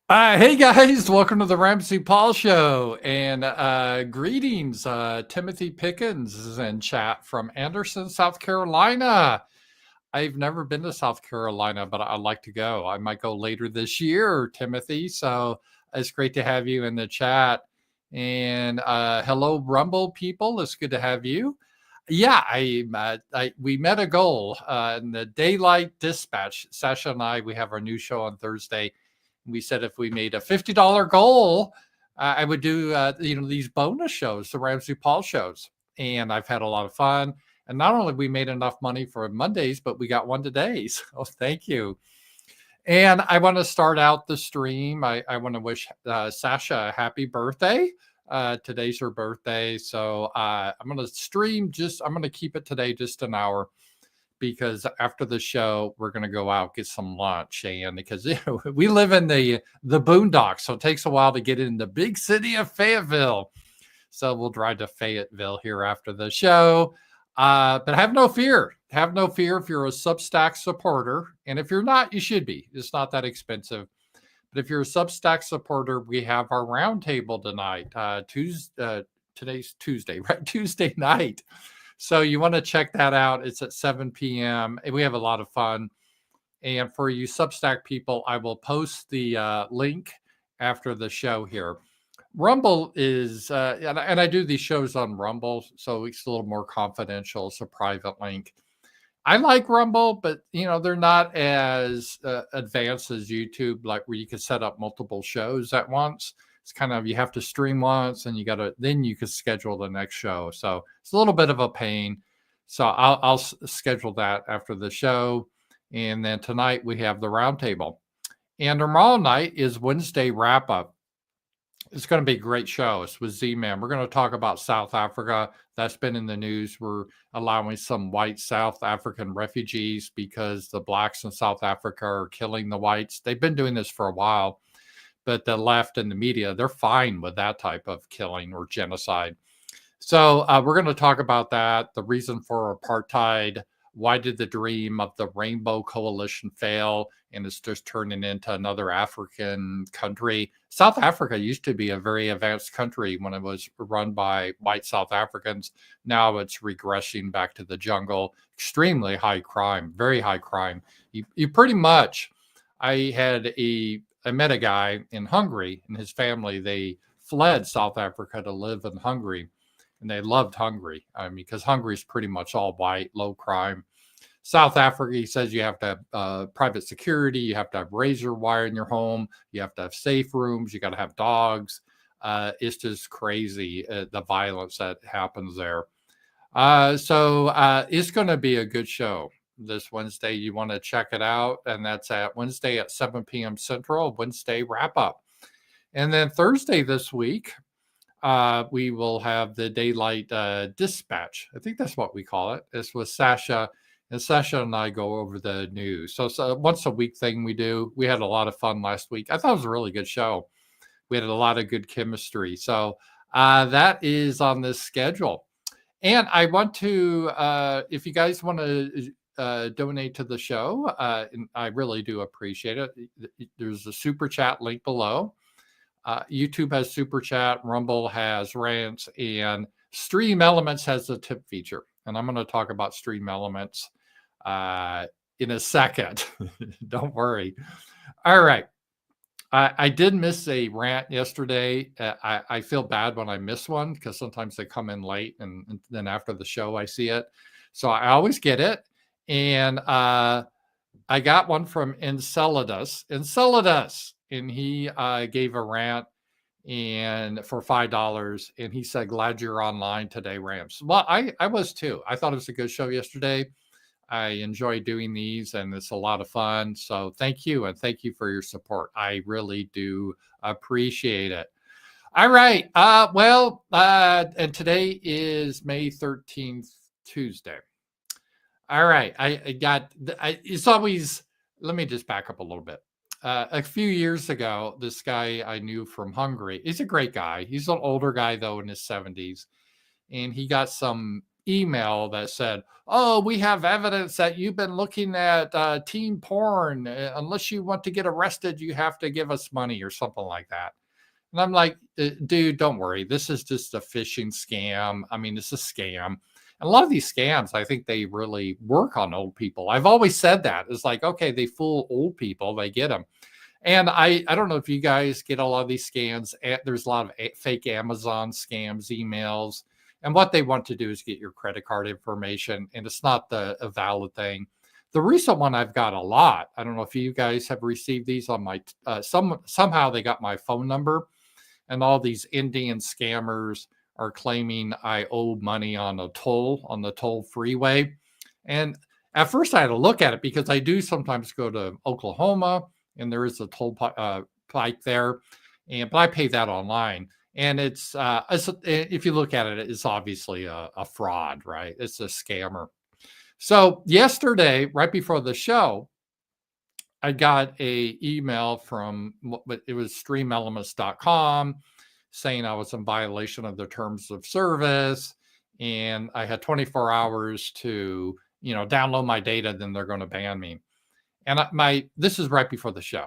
Hey guys, welcome to the RAMZPAUL show, and greetings. Timothy Pickens is in chat from Anderson, South Carolina. I've never been to South Carolina, but I'd like to go. I might go later this year, Timothy. So it's great to have you in the chat. And hello, Rumble people. It's good to have you. Yeah, we met a goal in the Daylight Dispatch. Sasha and we have our new show on Thursday. We said if we made a $50 goal, I would do these bonus shows, the Ramsey Paul shows, and I've had a lot of fun. And not only we made enough money for Mondays, but we got one today. So thank you. And I want to start out the stream. I want to wish Sasha a happy birthday. Today's her birthday. So I'm going to stream I'm going to keep it today just an hour, because after the show we're going to go out get some lunch, and because we live in the boondocks, so it takes a while to get in the big city of Fayetteville. So we'll drive to Fayetteville here after the show. But have no fear. Have no fear if you're a Substack supporter, and if you're not, you should be. It's not that expensive. But if you're a Substack supporter, we have our roundtable tonight. Today's Tuesday, right? Tuesday night. So you want to check that out. It's at 7 p.m. and we have a lot of fun. And for you Substack people, I will post the link after the show here. Rumble is, and I do these shows on Rumble, so it's a little more confidential. It's a private link. I like Rumble, but they're not as advanced as YouTube, like where you can set up multiple shows at once. It's kind of, you have to stream once and then you can schedule the next show. So it's a little bit of a pain. So I'll schedule that after the show. And then tonight we have the roundtable. And tomorrow night is Wednesday wrap up. It's going to be a great show. It's with Z-Man. We're going to talk about South Africa. That's been in the news. We're allowing some white South African refugees because the blacks in South Africa are killing the whites. They've been doing this for a while, but the left and the media, they're fine with that type of killing or genocide. So we're going to talk about that, the reason for apartheid. Why did the dream of the Rainbow Coalition fail, and it's just turning into another African country? South Africa used to be a very advanced country when it was run by white South Africans. Now it's regressing back to the jungle. Extremely high crime, very high crime. You pretty much, I met a guy in Hungary, and his family, they fled South Africa to live in Hungary. And they loved Hungary. Because Hungary is pretty much all white, low crime. South Africa, he says you have to have private security. You have to have razor wire in your home. You have to have safe rooms. You got to have dogs. It's just crazy, the violence that happens there. So it's going to be a good show this Wednesday. You want to check it out. And that's at Wednesday at 7 p.m. Central, Wednesday wrap up. And then Thursday this week, we will have the Daylight Dispatch. I think that's what we call it. It's with Sasha, and Sasha and I go over the news. So once a week thing we do. We had a lot of fun last week. I thought it was a really good show. We had a lot of good chemistry. So that is on this schedule. And I want to, if you guys want to donate to the show, and I really do appreciate it. There's a super chat link below. YouTube has Super Chat, Rumble has Rants, and Streamelements has the tip feature. And I'm going to talk about Streamelements in a second. Don't worry. All right. I did miss a rant yesterday. I feel bad when I miss one because sometimes they come in late, and then after the show I see it. So I always get it. And I got one from Enceladus, and he gave a rant and for $5, and he said, "Glad you're online today, Rams." Well, I was too. I thought it was a good show yesterday. I enjoy doing these, and it's a lot of fun. So thank you, and thank you for your support. I really do appreciate it. All right. And today is May 13th, Tuesday. All right. It's always, let me just back up a little bit. A few years ago, this guy I knew from Hungary, he's a great guy. He's an older guy, though, in his 70s. And he got some email that said, "Oh, we have evidence that you've been looking at teen porn. Unless you want to get arrested, you have to give us money," or something like that. And I'm like, dude, don't worry. This is just a phishing scam. I mean, it's a scam. And a lot of these scams, I think they really work on old people. I've always said that. It's like, okay, they fool old people, they get them. And I don't know if you guys get a lot of these scams. There's a lot of fake Amazon scams, emails. And what they want to do is get your credit card information. And it's not a valid thing. The recent one I've got a lot. I don't know if you guys have received these on my, somehow they got my phone number. And all these Indian scammers are claiming I owe money on the toll freeway. And at first I had to look at it because I do sometimes go to Oklahoma and there is a toll pike there. But I pay that online. And it's if you look at it, it's obviously a fraud, right? It's a scammer. So yesterday, right before the show, I got a email from, it was streamelements.com saying I was in violation of the terms of service, and I had 24 hours to, download my data, then they're going to ban me. And this is right before the show.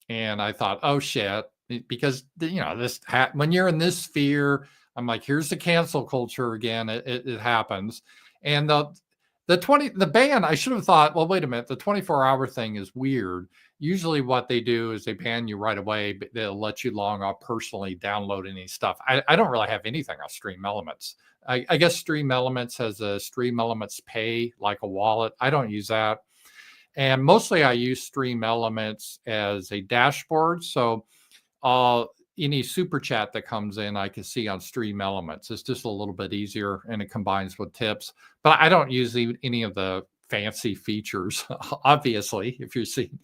And I thought, oh shit, because, when you're in this sphere, I'm like, here's the cancel culture again. It happens. And the ban, I should have thought, well, wait a minute, the 24-hour thing is weird. Usually what they do is they ban you right away, but they'll let you log off personally, download any stuff. I don't really have anything on Streamelements. I guess Streamelements has a Streamelements Pay, like a wallet. I don't use that. And mostly I use Streamelements as a dashboard. So any super chat that comes in, I can see on Streamelements. It's just a little bit easier and it combines with tips. But I don't use any of the fancy features. Obviously, if you're seeing,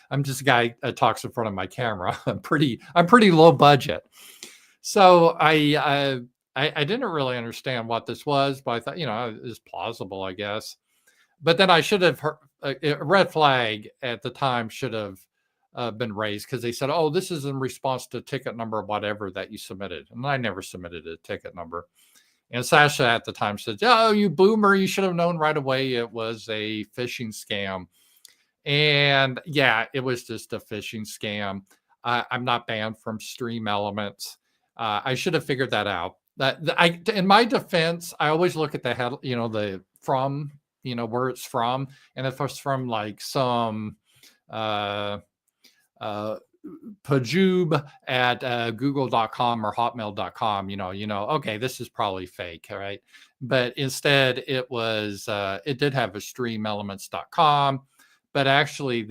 I'm just a guy that talks in front of my camera. I'm pretty low budget. So I didn't really understand what this was, but I thought, it's plausible, I guess. But then I should have a red flag at the time should have been raised because they said, oh, this is in response to ticket number whatever that you submitted. And I never submitted a ticket number. And Sasha at the time said, oh, you boomer, you should have known right away it was a phishing scam. And yeah, it was just a phishing scam. I'm not banned from Streamelements. I should have figured that out. In my defense, I always look at the head, the from, where it's from. And if it's from like some Pajube at google.com or hotmail.com, okay, this is probably fake, right? But instead it was, it did have a streamelements.com, but actually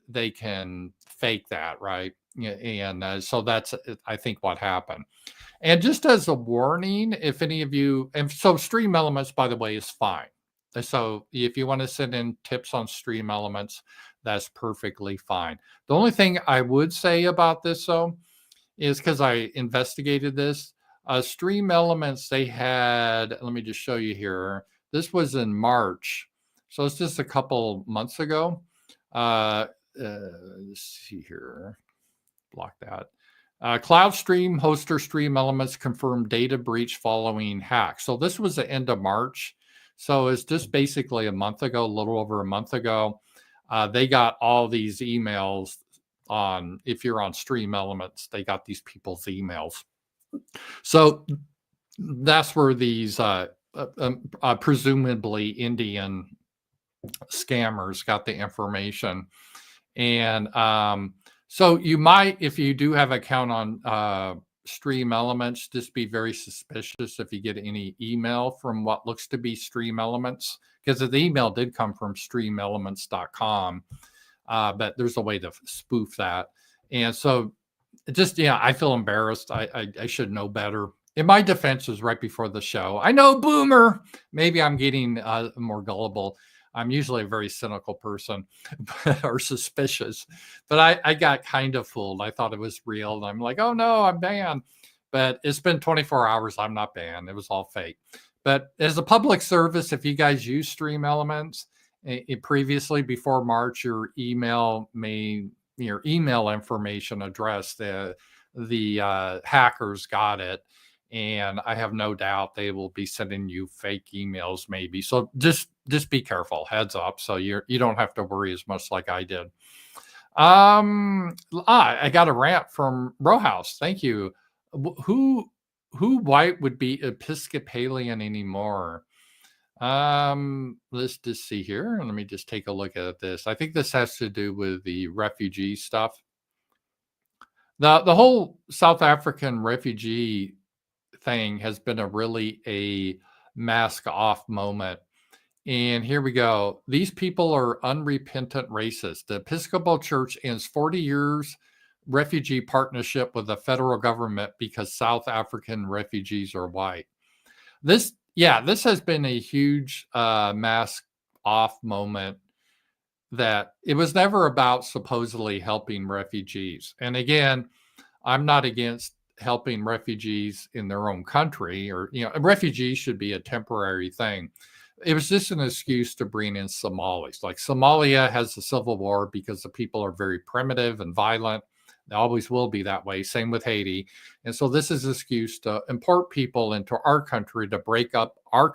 they can fake that, right? And so that's, I think, what happened. And just as a warning, if any of you, and so Streamelements, by the way, is fine. So if you want to send in tips on Streamelements, that's perfectly fine. The only thing I would say about this, though, is because I investigated this. Streamelements, they had, let me just show you here. This was in March. So it's just a couple months ago. Let's see here. Block that. CloudStream hoster Streamelements confirmed data breach following hack. So this was the end of March. So it's just basically a month ago, a little over a month ago. They got all these emails on, if you're on Streamelements, they got these people's emails. So that's where these presumably Indian scammers got the information. And so you might, if you do have an account on Streamelements, just be very suspicious if you get any email from what looks to be Streamelements, because the email did come from streamelements.com, but there's a way to spoof that. And so just, I feel embarrassed. I should know better. In my defense, was right before the show. I know, boomer. Maybe I'm getting more gullible. I'm usually a very cynical person or suspicious, but I got kind of fooled. I thought it was real. And I'm like, oh no, I'm banned. But it's been 24 hours. I'm not banned. It was all fake. But as a public service, if you guys use Streamelements previously before March, your email information address, the hackers got it. and I have no doubt they will be sending you fake emails maybe. So just be careful, heads up, so you don't have to worry as much like I did. I got a rant from Rowhouse. Thank you. Who white would be Episcopalian anymore? Let's just see here. Let me just take a look at this. I think this has to do with the refugee stuff. The whole South African refugee thing has been a mask off moment. And here we go. These people are unrepentant racists. The Episcopal Church ends 40 years refugee partnership with the federal government because South African refugees are white. This has been a huge mask off moment, that it was never about supposedly helping refugees. And again, I'm not against helping refugees in their own country, or, refugees should be a temporary thing. It was just an excuse to bring in Somalis. Like Somalia has a civil war because the people are very primitive and violent. They always will be that way. Same with Haiti. And so this is an excuse to import people into our country to break up our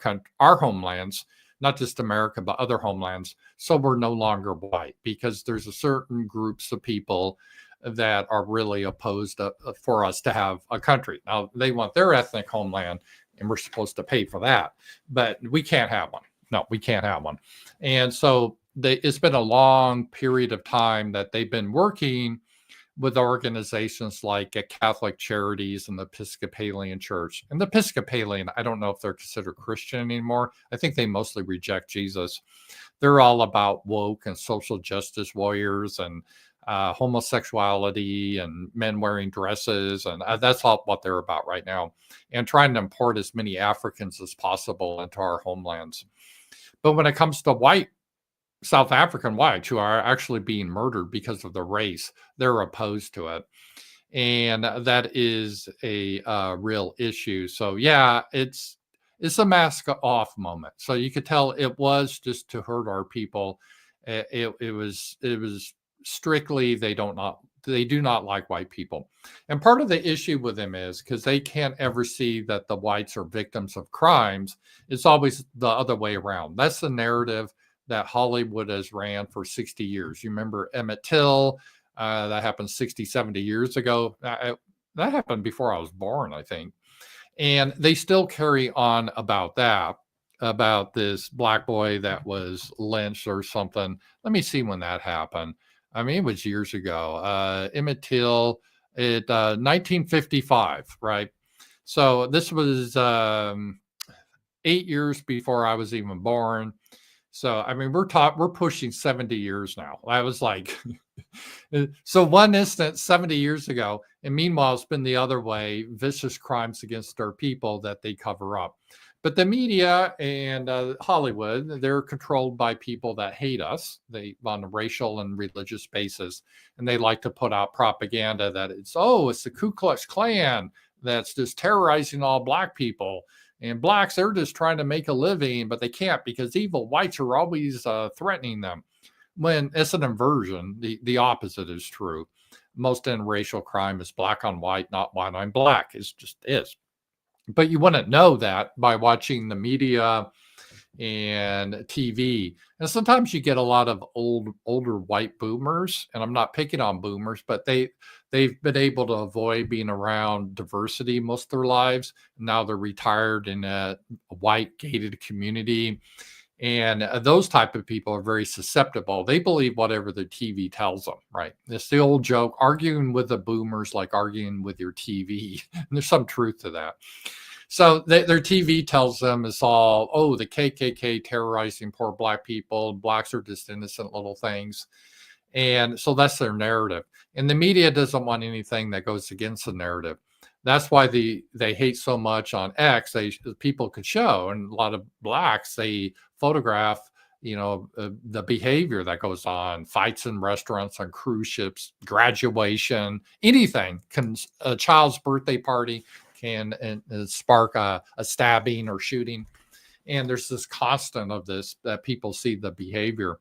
homelands, not just America, but other homelands. So we're no longer white, because there's a certain groups of people that are really opposed for us to have a country. Now they want their ethnic homeland, and we're supposed to pay for that, but we can't have one. No, we can't have one. And so it's been a long period of time that they've been working with organizations like Catholic Charities and the Episcopalian Church. And the Episcopalian, I don't know if they're considered Christian anymore. I think they mostly reject Jesus. They're all about woke and social justice warriors and homosexuality and men wearing dresses. And that's all what they're about right now, and trying to import as many Africans as possible into our homelands. But when it comes to South African whites who are actually being murdered because of the race, they're opposed to it. And that is a real issue. So yeah, it's a mask off moment. So you could tell it was just to hurt our people. It was strictly, they do not like white people. And part of the issue with them is because they can't ever see that the whites are victims of crimes. It's always the other way around. That's the narrative that Hollywood has ran for 60 years. You remember Emmett Till? That happened 60, 70 years ago. That happened before I was born, I think. And they still carry on about that, about this black boy that was lynched or something. Let me see when that happened. I mean, it was years ago. Emmett Till, 1955, right? So this was 8 years before I was even born. So, I mean, we're pushing 70 years now. I was like, so one instance 70 years ago, and meanwhile, it's been the other way, vicious crimes against our people that they cover up. But the media and Hollywood, they're controlled by people that hate us. They on a racial and religious basis, and they like to put out propaganda that it's the Ku Klux Klan that's just terrorizing all black people. And blacks, they're just trying to make a living, but they can't because evil whites are always threatening them. When it's an inversion, the opposite is true. Most interracial crime is black on white, not white on black. It just is. But you wouldn't know that by watching the media and TV. And sometimes you get a lot of older white boomers, and I'm not picking on boomers, but they've been able to avoid being around diversity most of their lives. Now they're retired in a white gated community. And those type of people are very susceptible. They believe whatever the TV tells them, right? It's the old joke, arguing with the boomers like arguing with your TV. And there's some truth to that. So their TV tells them it's all, the KKK terrorizing poor black people. Blacks are just innocent little things. And so that's their narrative. And the media doesn't want anything that goes against the narrative. That's why they hate so much on X. People could show, and a lot of blacks, they photograph, the behavior that goes on, fights in restaurants, on cruise ships, graduation, anything. A child's birthday party can spark a stabbing or shooting. And there's this constant of this that people see the behavior,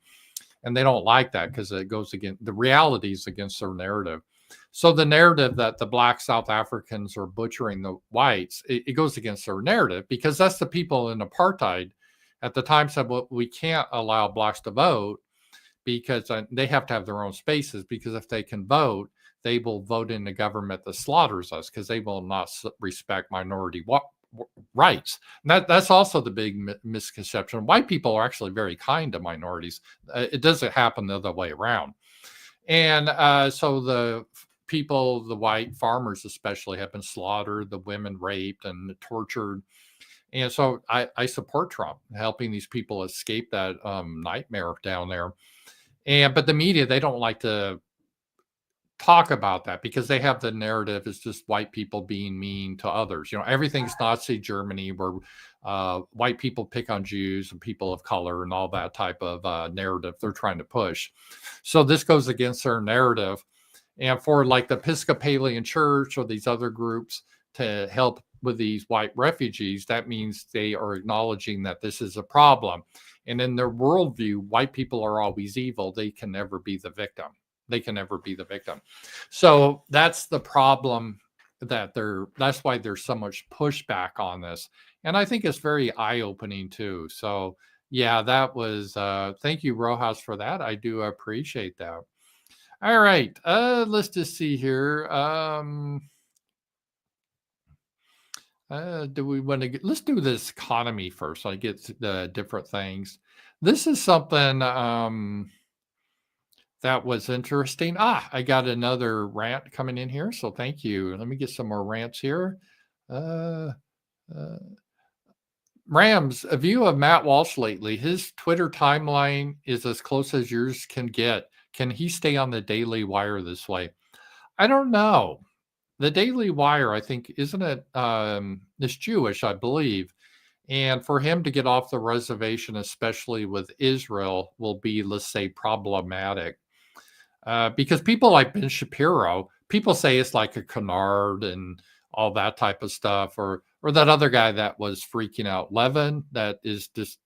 and they don't like that because it goes against the realities against their narrative. So the narrative that the black South Africans are butchering the whites, it goes against their narrative, because that's the people in apartheid at the time said, well, we can't allow blacks to vote because they have to have their own spaces, because if they can vote, they will vote in the government that slaughters us, because they will not respect minority rights. And that's also the big misconception. White people are actually very kind to minorities. It doesn't happen the other way around. And so the people, the white farmers especially, have been slaughtered, the women raped and tortured. And so I support Trump helping these people escape that nightmare down there. But the media, they don't like to talk about that, because they have the narrative is just white people being mean to others. Everything's Nazi Germany, where white people pick on Jews and people of color and all that type of narrative they're trying to push. So this goes against their narrative. And for like the Episcopalian Church or these other groups to help with these white refugees, that means they are acknowledging that this is a problem. And in their worldview, white people are always evil. They can never be the victim. They can never be the victim. So that's the problem, that's why there's so much pushback on this. And I think it's very eye-opening too. So yeah, that was, thank you, Rojas, for that. I do appreciate that. All right, let's just see here. Do we want to let's do this economy first. So I get to the different things. This is something, that was interesting. I got another rant coming in here, so thank you. Let me get some more rants here. Rams, a view of Matt Walsh lately. His Twitter timeline is as close as yours can get. Can he stay on the Daily Wire this way? I don't know. The Daily Wire, I think, isn't it? It's Jewish, I believe. And for him to get off the reservation, especially with Israel, will be, let's say, problematic. Because people like Ben Shapiro, people say it's like a canard and all that type of stuff, or that other guy that was freaking out, Levin, that is just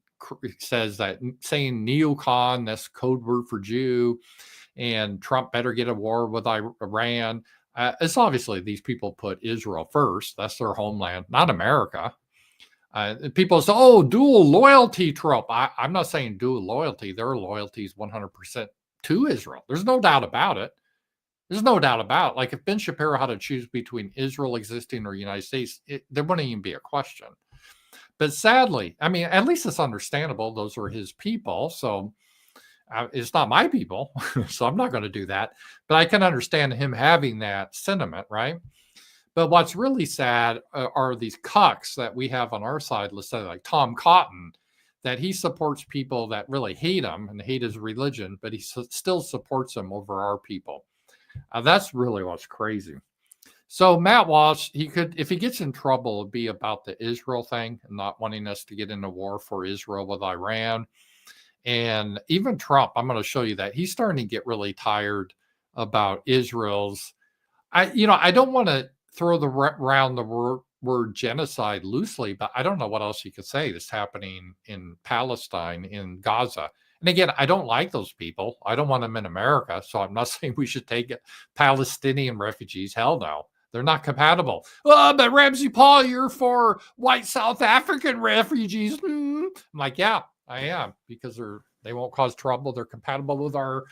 says that saying neocon, that's code word for Jew, and Trump better get a war with Iran. It's obviously these people put Israel first. That's their homeland, not America. People say, oh, dual loyalty, Trump. I'm not saying dual loyalty. Their loyalty is 100% to Israel. There's no doubt about it. There's no doubt about it. Like if Ben Shapiro had to choose between Israel existing or United States, there wouldn't even be a question. But sadly, I mean, at least it's understandable. Those are his people. So it's not my people. So I'm not going to do that. But I can understand him having that sentiment, right? But what's really sad are these cucks that we have on our side, let's say like Tom Cotton, that he supports people that really hate him and hate his religion, but he still supports them over our people. That's really what's crazy. So Matt Walsh, he could, if he gets in trouble, it'd be about the Israel thing and not wanting us to get into war for Israel with Iran. And even Trump, I'm going to show you that he's starting to get really tired about Israel's. I don't want to throw around the word genocide loosely, but I don't know what else you could say that's happening in Palestine, in Gaza. And again, I don't like those people. I don't want them in America. So I'm not saying we should take Palestinian refugees. Hell no. They're not compatible. Oh, but RAMZPAUL, you're for white South African refugees. I'm like, yeah, I am, because they won't cause trouble. They're compatible with our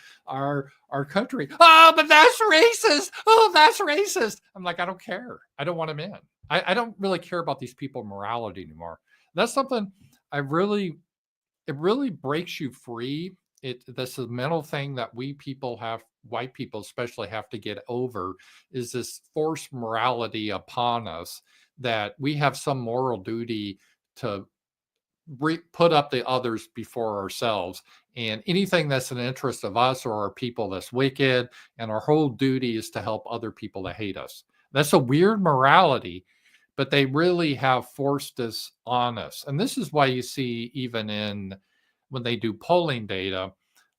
country. Oh, but that's racist. Oh, that's racist. I'm like, I don't care. I don't want them in. I don't really care about these people's morality anymore. That's something it really breaks you free. This is a mental thing that we people have, white people especially, have to get over, is this forced morality upon us that we have some moral duty to put up the others before ourselves, and anything that's in the interest of us or our people that's wicked, and our whole duty is to help other people that hate us. That's a weird morality, but they really have forced this on us. And this is why you see, even when they do polling data,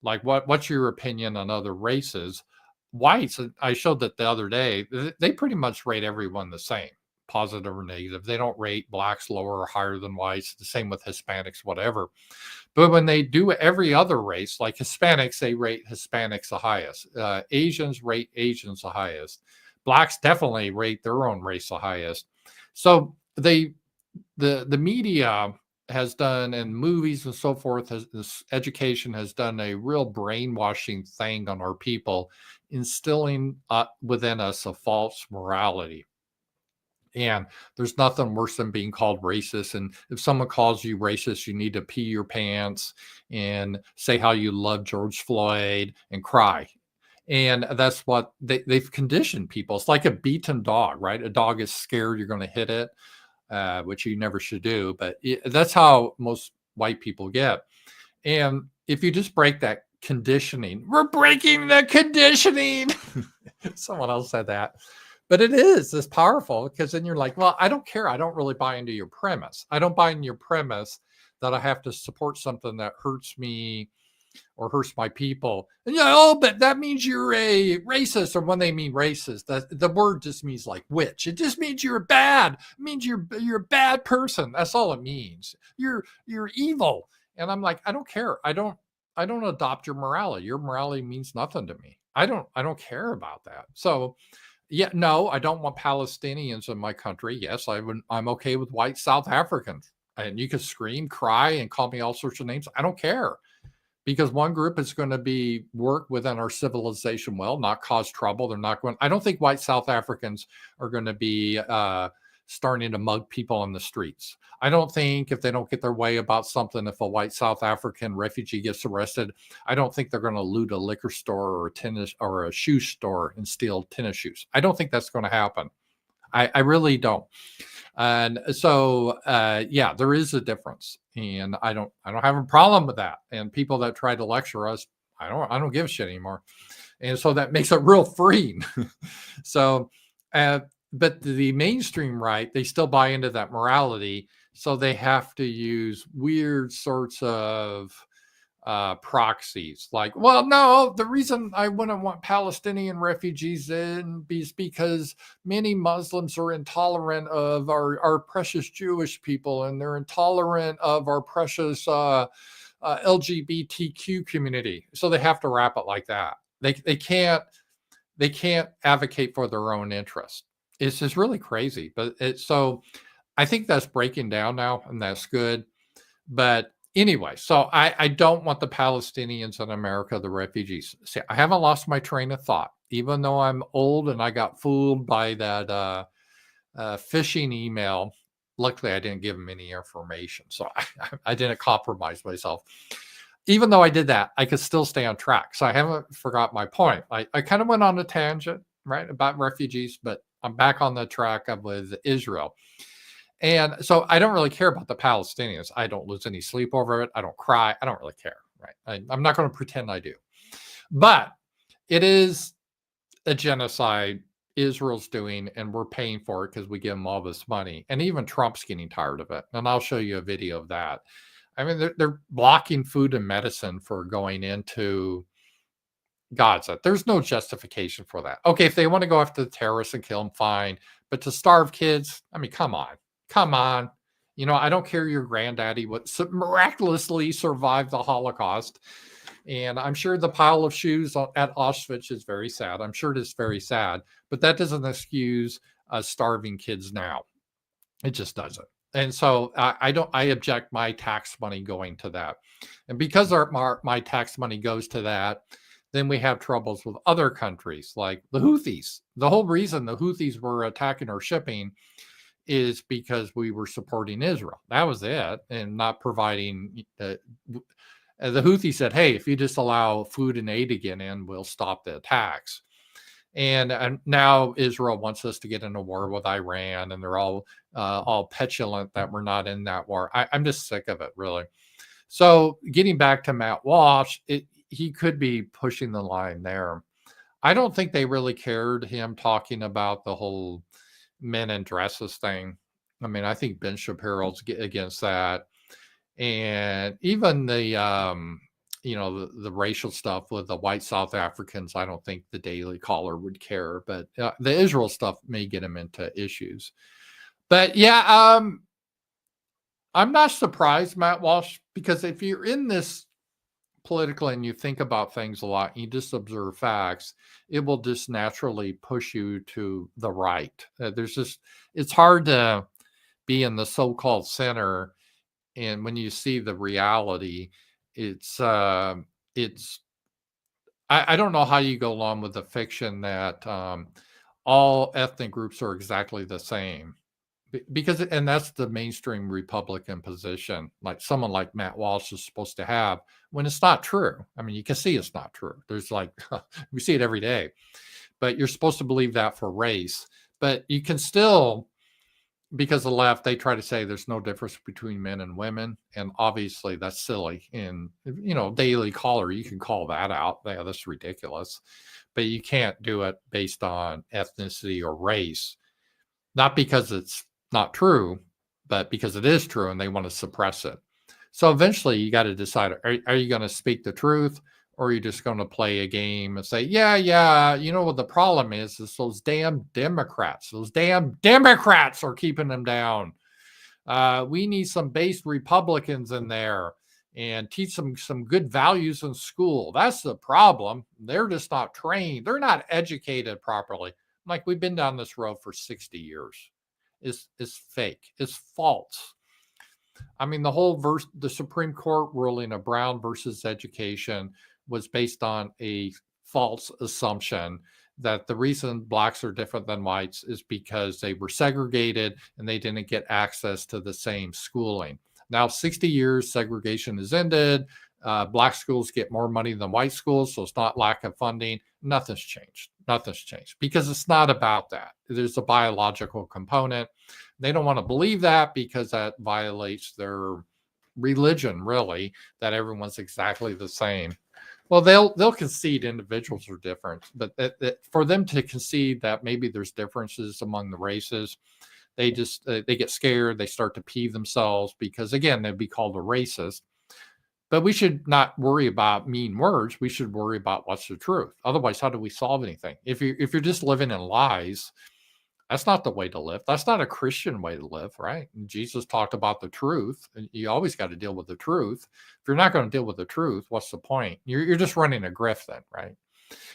like what's your opinion on other races? Whites, I showed that the other day, they pretty much rate everyone the same, positive or negative. They don't rate blacks lower or higher than whites. The same with Hispanics, whatever. But when they do every other race, like Hispanics, they rate Hispanics the highest. Asians rate Asians the highest. Blacks definitely rate their own race the highest. So the media has done, and movies and so forth, this education has done a real brainwashing thing on our people, instilling within us a false morality. And there's nothing worse than being called racist. And if someone calls you racist, you need to pee your pants and say how you love George Floyd and cry. And that's what they've conditioned people. It's like a beaten dog, right? A dog is scared you're going to hit it, which you never should do. But that's how most white people get. And if you just break that conditioning, we're breaking the conditioning. Someone else said that. But it's powerful, because then you're like, well, I don't care. I don't really buy into your premise. I don't buy into your premise that I have to support something that hurts me or hurts my people. And but that means you're a racist. Or when they mean racist, the word just means like witch. It just means you're bad. It means you're a bad person. That's all it means. You're evil. And I'm like, I don't care. I don't adopt your morality. Your morality means nothing to me. I don't care about that. So yeah, no, I don't want Palestinians in my country. Yes, I'm okay with white South Africans. And you can scream, cry, and call me all sorts of names. I don't care, because one group is going to work within our civilization well, not cause trouble. They're not going. I don't think white South Africans are going to be starting to mug people on the streets. I don't think, if they don't get their way about something, if a white South African refugee gets arrested, I don't think they're going to loot a liquor store or a tennis or a shoe store and steal tennis shoes. I don't think that's going to happen. I really don't. And so, yeah, there is a difference, and I don't have a problem with that. And people that try to lecture us, I don't give a shit anymore. And so that makes it real freeing. So, but the mainstream right, they still buy into that morality. So they have to use weird sorts of proxies, like, well, no, the reason I wouldn't want Palestinian refugees in is because many Muslims are intolerant of our precious Jewish people, and they're intolerant of our precious LGBTQ community. So they have to wrap it like that. They can't advocate for their own interest. It's just really crazy. But so I think that's breaking down now, and that's good. But anyway, so I don't want the Palestinians in America, the refugees. See, I haven't lost my train of thought, even though I'm old and I got fooled by that phishing email. Luckily, I didn't give them any information, so I didn't compromise myself. Even though I did that, I could still stay on track. So I haven't forgot my point. I kind of went on a tangent, right, about refugees, but I'm back on the track with Israel. And so I don't really care about the Palestinians. I don't lose any sleep over it. I don't cry. I don't really care, right? I'm not going to pretend I do. But it is a genocide Israel's doing, and we're paying for it because we give them all this money. And even Trump's getting tired of it. And I'll show you a video of that. I mean, they're blocking food and medicine for going into Gaza. There's no justification for that. Okay, if they want to go after the terrorists and kill them, fine. But to starve kids, I mean, come on. I don't care your granddaddy would miraculously survive the Holocaust. And I'm sure the pile of shoes at Auschwitz is very sad. I'm sure it is very sad. But that doesn't excuse starving kids now. It just doesn't. And so I object my tax money going to that. And because my tax money goes to that, then we have troubles with other countries like the Houthis. The whole reason the Houthis were attacking our shipping is because we were supporting Israel. That was it, and not providing. The Houthis said, "Hey, if you just allow food and aid to get in, we'll stop the attacks." And now Israel wants us to get in a war with Iran, and they're all petulant that we're not in that war. I'm just sick of it, really. So getting back to Matt Walsh, he could be pushing the line there. I don't think they really cared him talking about the whole men in dresses thing. I mean, I think Ben Shapiro's against that. And even the racial stuff with the white South Africans, I don't think the Daily Caller would care. But the Israel stuff may get him into issues. But yeah, I'm not surprised, Matt Walsh, because if you're in this politically and you think about things a lot, and you just observe facts, it will just naturally push you to the right. It's hard to be in the so-called center, and when you see the reality, it's it's I don't know how you go along with the fiction that all ethnic groups are exactly the same. Because and that's the mainstream Republican position, like someone like Matt Walsh is supposed to have, when it's not true. I mean, you can see it's not true. There's like we see it every day, but you're supposed to believe that for race. But you can still, because the left, they try to say there's no difference between men and women, and obviously that's silly. And Daily Caller, you can call that out. Yeah, that's ridiculous. But you can't do it based on ethnicity or race, not because it's not true, but because it is true and they want to suppress it. So eventually you got to decide, are you going to speak the truth, or are you just going to play a game and say, yeah, what the problem is those damn Democrats are keeping them down. We need some base Republicans in there and teach them some good values in school. That's the problem. They're just not trained. They're not educated properly. Like, we've been down this road for 60 years. Is fake. It's false. I mean, the Supreme Court ruling of Brown versus education was based on a false assumption that the reason blacks are different than whites is because they were segregated and they didn't get access to the same schooling. Now, 60 years, segregation has ended. Black schools get more money than white schools, so it's not lack of funding. Nothing's changed because it's not about that. There's a biological component. They don't want to believe that because that violates their religion, really, that everyone's exactly the same. Well, they'll concede individuals are different, but for them to concede that maybe there's differences among the races, they get scared. They start to pee themselves because, again, they'd be called a racist. But we should not worry about mean words. We should worry about what's the truth. Otherwise, how do we solve anything? If you're just living in lies, that's not the way to live. That's not a Christian way to live, right? And Jesus talked about the truth. And you always got to deal with the truth. If you're not going to deal with the truth, what's the point? You're just running a grift then, right?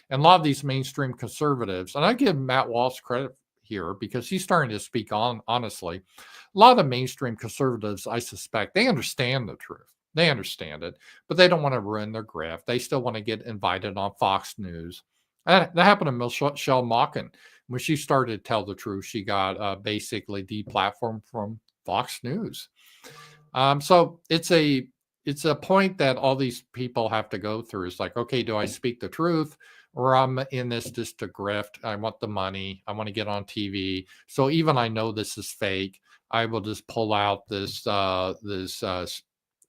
And a lot of these mainstream conservatives, and I give Matt Walsh credit here because he's starting to speak on honestly. A lot of the mainstream conservatives, I suspect, they understand the truth. They understand it, but they don't want to ruin their grift. They still want to get invited on Fox News. That happened to Michelle Malkin. When she started to tell the truth, she got basically deplatformed from Fox News. So it's a point that all these people have to go through. It's like, okay, do I speak the truth, or I'm in this just to grift? I want the money. I want to get on TV. So even I know this is fake, I will just pull out this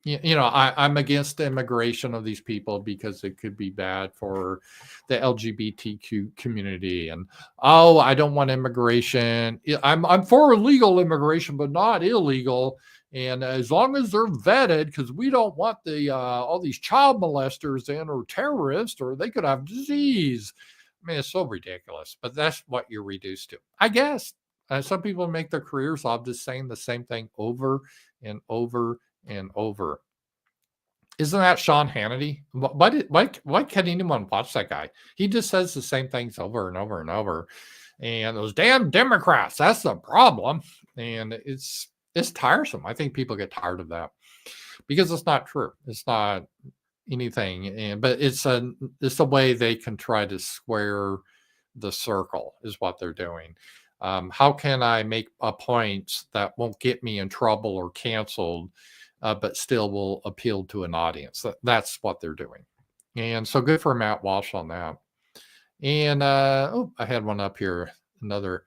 I'm against the immigration of these people because it could be bad for the LGBTQ community. And I don't want immigration. I'm for legal immigration, but not illegal. And as long as they're vetted, because we don't want the all these child molesters in, or terrorists, or they could have disease. I mean, it's so ridiculous, but that's what you're reduced to, I guess. Some people make their careers off just saying the same thing over and over and over. Isn't that Sean Hannity? Why can't anyone watch that guy? He just says the same things over and over and over. And those damn Democrats, that's the problem. And it's tiresome. I think people get tired of that because it's not true. It's not anything. But it's a way they can try to square the circle is what they're doing. How can I make a point that won't get me in trouble or canceled, but still will appeal to an audience? That's what they're doing. And so good for Matt Walsh on that. And I had one up here, another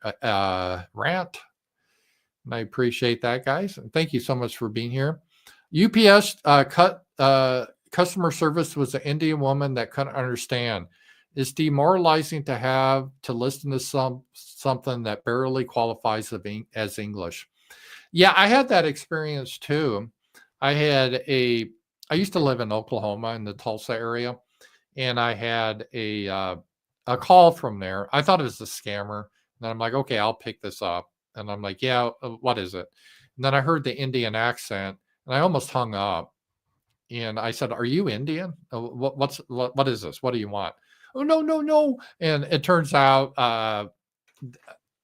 rant. And I appreciate that, guys. And thank you so much for being here. UPS cut customer service was an Indian woman that couldn't understand. It's demoralizing to have to listen to something that barely qualifies as English. Yeah, I had that experience too. I used to live in Oklahoma in the Tulsa area, and I had a call from there. I thought it was a scammer. And I'm like, okay, I'll pick this up. And I'm like, yeah, what is it? And then I heard the Indian accent, and I almost hung up. And I said, "Are you Indian? What is this? What do you want?" "Oh, no, no, no." And it turns out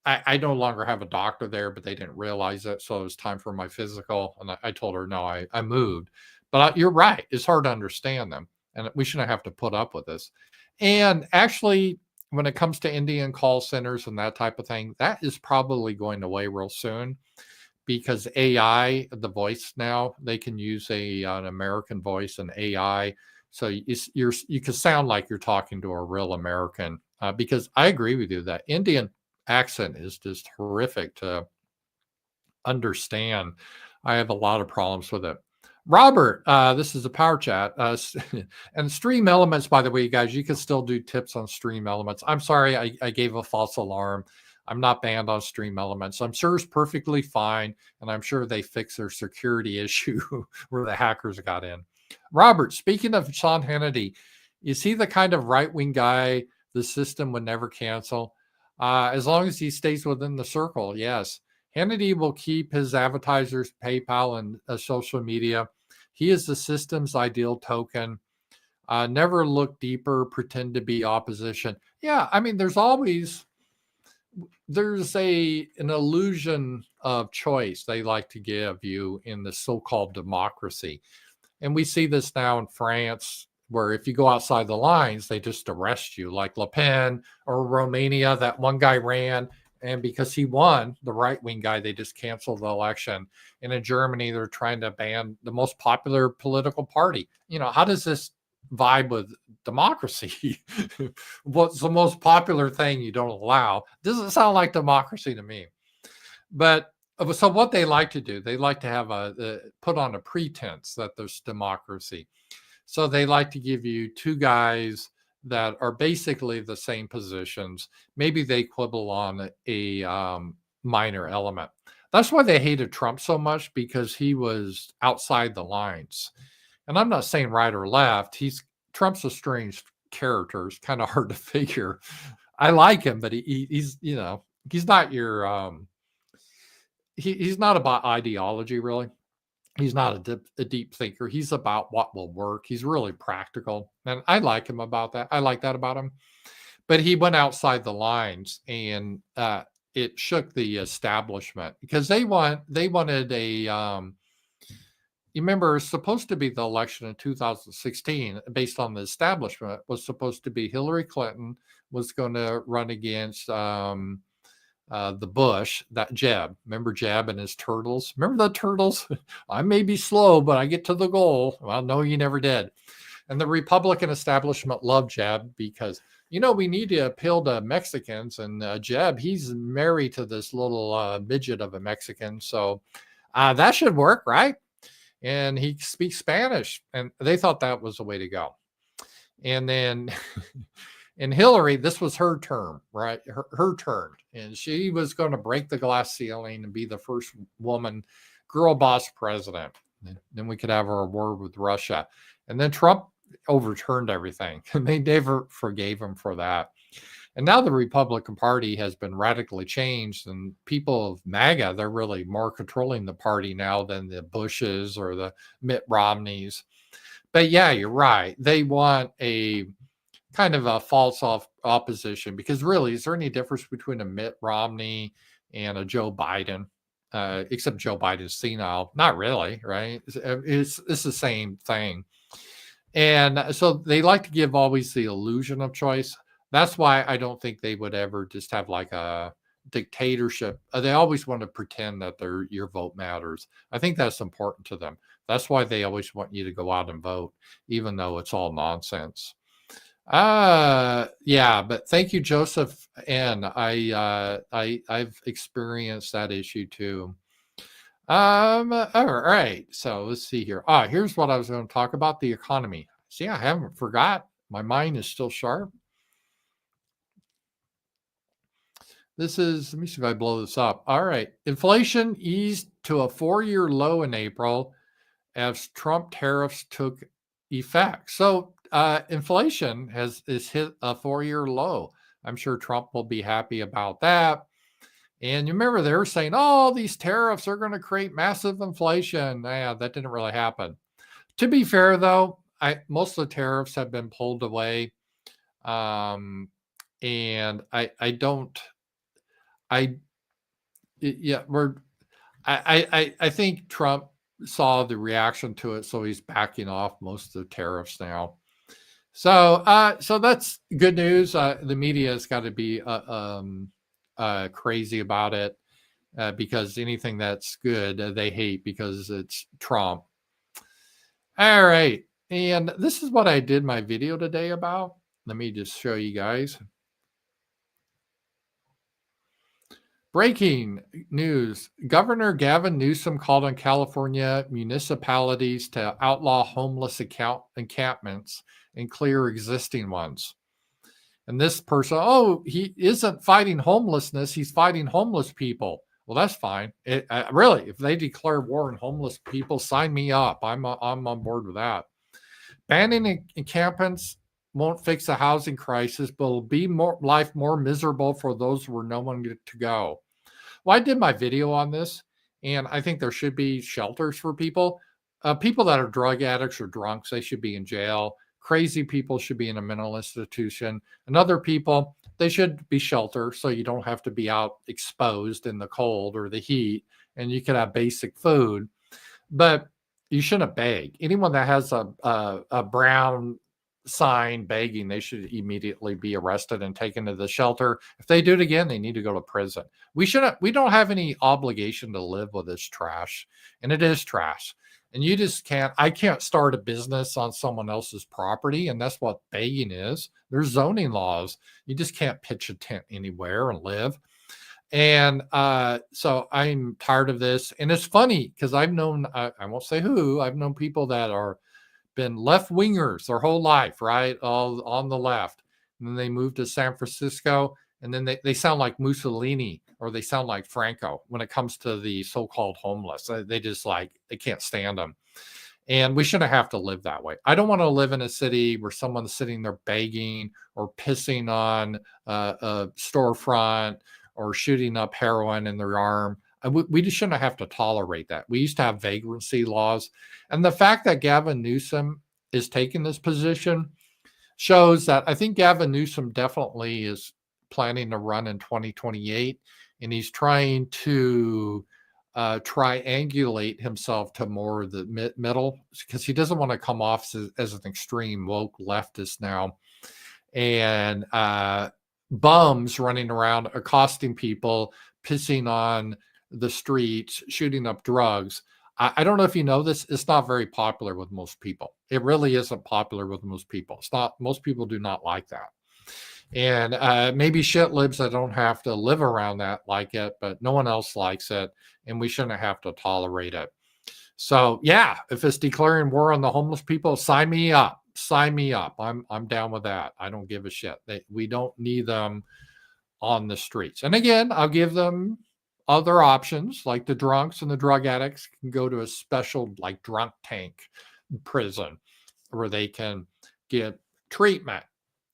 I no longer have a doctor there, but they didn't realize it. So it was time for my physical. And I told her, no, I moved. But you're right. It's hard to understand them. And we shouldn't have to put up with this. And actually, when it comes to Indian call centers and that type of thing, that is probably going away real soon because AI, the voice now, they can use an American voice and AI. So you can sound like you're talking to a real American. Because I agree with you that Indian accent is just horrific to understand. I have a lot of problems with it. Robert, this is a power chat. And Streamelements, by the way, guys, you can still do tips on Streamelements. I'm sorry, I gave a false alarm. I'm not banned on Streamelements. I'm sure it's perfectly fine. And I'm sure they fixed their security issue where the hackers got in. Robert, speaking of Sean Hannity, is he the kind of right-wing guy the system would never cancel? As long as he stays within the circle, yes. Hannity will keep his advertisers, PayPal, and social media. He is the system's ideal token. Never look deeper, pretend to be opposition. Yeah, I mean, there's an illusion of choice they like to give you in the so-called democracy. And we see this now in France, where if you go outside the lines, they just arrest you, like Le Pen or Romania. That one guy ran, and because he won, the right-wing guy, they just canceled the election. And in Germany, they're trying to ban the most popular political party. How does this vibe with democracy? What's the most popular thing you don't allow? Doesn't sound like democracy to me. But so what they like to do, they like to have put on a pretense that there's democracy. So they like to give you two guys that are basically the same positions. Maybe they quibble on a minor element. That's why they hated Trump so much, because he was outside the lines. And I'm not saying right or left. Trump's a strange character. It's kind of hard to figure. I like him, but he's not your he's not about ideology, really. He's not a deep thinker. He's about what will work. He's really practical. And I like him about that. I like that about him. But he went outside the lines, and it shook the establishment because they wanted you remember, it's supposed to be the election in 2016 based on the establishment was supposed to be Hillary Clinton was going to run against the Bush, that Jeb. Remember Jeb and his turtles? Remember the turtles? I may be slow, but I get to the goal. Well, no, you never did. And the Republican establishment loved Jeb because, we need to appeal to Mexicans. And Jeb, he's married to this little midget of a Mexican. So that should work, right? And he speaks Spanish. And they thought that was the way to go. And then and Hillary, this was her term, right? Her turn. And she was going to break the glass ceiling and be the first woman girl boss president. Then we could have our war with Russia. And then Trump overturned everything. And they never forgave him for that. And now the Republican Party has been radically changed, and people of MAGA, they're really more controlling the party now than the Bushes or the Mitt Romneys. But yeah, you're right. They want a kind of a false opposition, because really, is there any difference between a Mitt Romney and a Joe Biden? Except Joe Biden's senile. Not really, right? It's the same thing. And so they like to give always the illusion of choice. That's why I don't think they would ever just have like a dictatorship. They always want to pretend that your vote matters. I think that's important to them. That's why they always want you to go out and vote, even though it's all nonsense. Yeah, but thank you, Joseph. And I've experienced that issue too. All right. So let's see here. Here's what I was going to talk about: the economy. See, I haven't forgot. My mind is still sharp. Let me see if I blow this up. All right. Inflation eased to a 4-year low in April as Trump tariffs took effect. So inflation is hit a 4-year low. I'm sure Trump will be happy about that. And you remember they were saying, oh, these tariffs are going to create massive inflation. Yeah, that didn't really happen. To be fair, though, most of the tariffs have been pulled away. And I don't, I, yeah, I think Trump saw the reaction to it, so he's backing off most of the tariffs now. So that's good news. The media has got to be crazy about it because anything that's good they hate because it's Trump. All right, and this is what I did my video today about. Let me just show you guys. Breaking news. Governor Gavin Newsom called on California municipalities to outlaw homeless encampments and clear existing ones. And this person, oh, he isn't fighting homelessness, he's fighting homeless people. Well, that's fine. Really, if they declare war on homeless people, sign me up. I'm on board with that. Banning encampments won't fix the housing crisis, but will be life more miserable for those where no one get to go. Well, I did my video on this, and I think there should be shelters for people. People that are drug addicts or drunks, they should be in jail. Crazy people should be in a mental institution. And other people, they should be sheltered so you don't have to be out exposed in the cold or the heat, and you can have basic food. But you shouldn't beg. Anyone that has a brown sign begging, they should immediately be arrested and taken to the shelter. If they do it again, they need to go to prison. We don't have any obligation to live with this trash, and it is trash. And you just can't, I can't start a business on someone else's property, and that's what begging is. There's zoning laws. You just can't pitch a tent anywhere and live. And so I'm tired of this. And it's funny because I've known, I won't say who, I've known people that are been left wingers their whole life, right? All on the left. And then they moved to San Francisco, and then they sound like Mussolini or they sound like Franco when it comes to the so-called homeless. They just they can't stand them. And we shouldn't have to live that way. I don't want to live in a city where someone's sitting there begging or pissing on a storefront or shooting up heroin in their arm. We just shouldn't have to tolerate that. We used to have vagrancy laws. And the fact that Gavin Newsom is taking this position shows that I think Gavin Newsom definitely is planning to run in 2028. And he's trying to triangulate himself to more of the middle because he doesn't want to come off as an extreme woke leftist now. And bums running around accosting people, pissing on the streets, shooting up drugs. I don't know if you know this. It's not very popular with most people. It really isn't popular with most people. It's not. Most people do not like that. And maybe shit libs that don't have to live around that like it, but no one else likes it, and we shouldn't have to tolerate it. So yeah, if it's declaring war on the homeless people, sign me up. Sign me up. I'm down with that. I don't give a shit. We don't need them on the streets. And again, I'll give them other options, like the drunks and the drug addicts can go to a special drunk tank prison where they can get treatment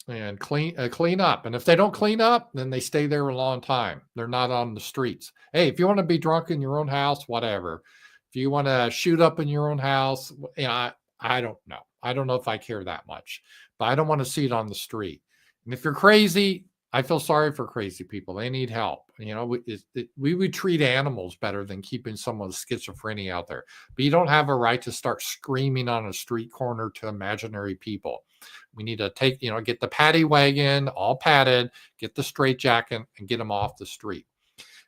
and clean up. And if they don't clean up, then they stay there a long time. They're not on the streets. Hey, if you want to be drunk in your own house, whatever. If you want to shoot up in your own house, I don't know. I don't know if I care that much, but I don't want to see it on the street. And if you're crazy, I feel sorry for crazy people. They need help. We would treat animals better than keeping someone with schizophrenia out there. But you don't have a right to start screaming on a street corner to imaginary people. We need to get the paddy wagon all padded, get the straitjacket, and get them off the street.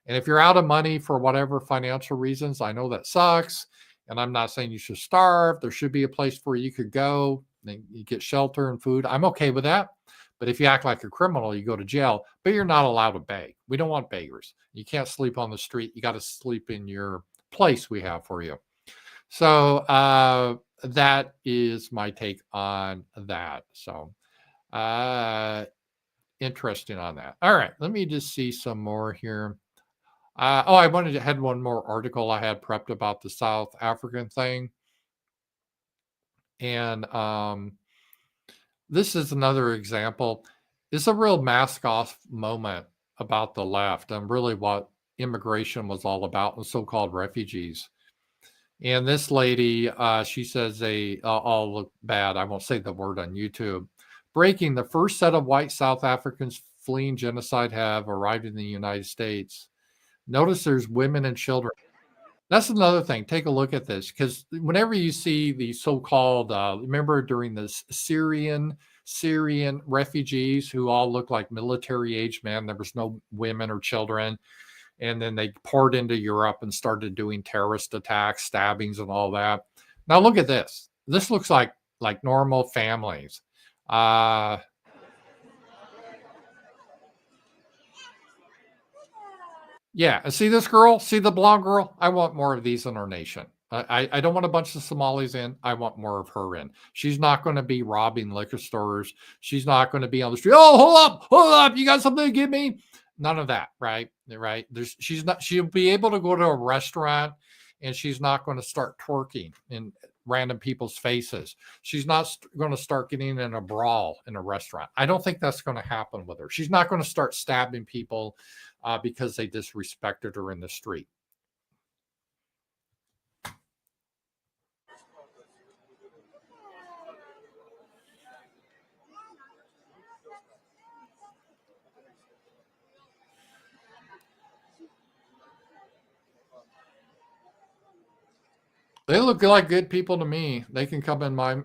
And if you're out of money for whatever financial reasons, I know that sucks. And I'm not saying you should starve. There should be a place where you could go. You get shelter and food. I'm okay with that. But if you act like a criminal, you go to jail, but you're not allowed to beg. We don't want beggars. You can't sleep on the street. You got to sleep in your place we have for you. So that is my take on that. So interesting on that. All right, let me just see some more here. I had one more article I had prepped about the South African thing. And this is another example. It's a real mask off moment about the left and really what immigration was all about, the so-called refugees. And this lady, she says they all look bad. I won't say the word on YouTube. Breaking, the first set of white South Africans fleeing genocide have arrived in the United States. Notice there's women and children. That's another thing. Take a look at this, because whenever you see the so-called, remember during the Syrian refugees who all look like military-age men, there was no women or children, and then they poured into Europe and started doing terrorist attacks, stabbings, and all that. Now look at this. This looks like normal families. Yeah, and see this girl? See the blonde girl? I want more of these in our nation. I don't want a bunch of Somalis in. I want more of her in. She's not going to be robbing liquor stores. She's not going to be on the street. Oh, hold up! You got something to give me? None of that, right? Right? She's not. She'll be able to go to a restaurant, and she's not going to start twerking in random people's faces. She's not going to start getting in a brawl in a restaurant. I don't think that's going to happen with her. She's not going to start stabbing people because they disrespected her in the street. They look like good people to me. They can come in my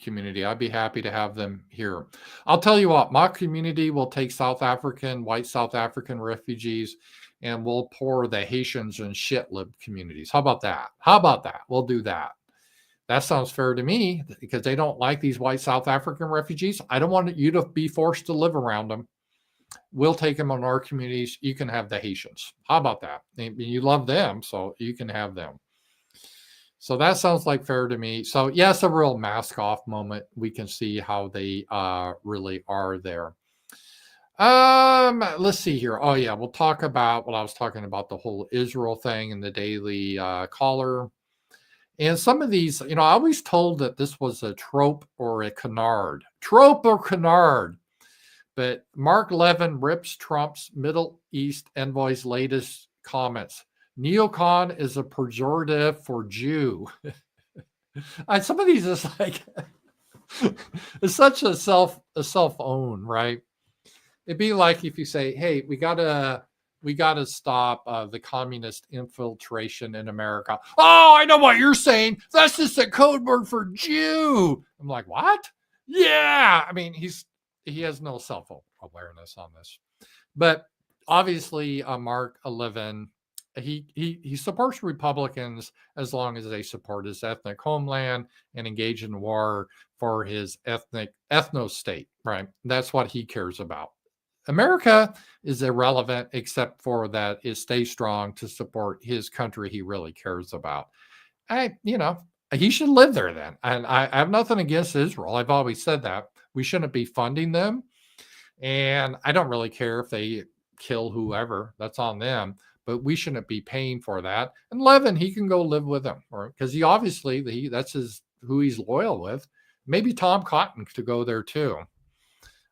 community. I'd be happy to have them here. I'll tell you what, my community will take white South African refugees, and we'll pour the Haitians and shitlib communities. How about that? How about that? We'll do that. That sounds fair to me, because they don't like these white South African refugees. I don't want you to be forced to live around them. We'll take them on our communities. You can have the Haitians. How about that? You love them, so you can have them. So that sounds like fair to me. So yes, a real mask off moment. We can see how they really are there. Let's see here. Oh yeah, we'll talk about what I was talking about, the whole Israel thing and the Daily Caller. And some of these, I always told that this was a trope or a canard. Trope or canard. But Mark Levin rips Trump's Middle East envoy's latest comments. Neocon is a pejorative for Jew. Some of these is like, it's such a self-own, right? It'd be like if you say, hey, we gotta stop the communist infiltration in America. Oh, I know what you're saying. That's just a code word for Jew. I'm like, what? Yeah. I mean, he has no self-awareness on this. But obviously, Mark Levin, he supports Republicans as long as they support his ethnic homeland and engage in war for his ethno state, right? That's what he cares about. America is irrelevant except for that it stays strong to support his country he really cares about. He should live there then. And I have nothing against Israel. I've always said that. We shouldn't be funding them. And I don't really care if they kill whoever. That's on them. But we shouldn't be paying for that. And Levin, he can go live with them, because he obviously that's who he's loyal with. Maybe Tom Cotton to go there too.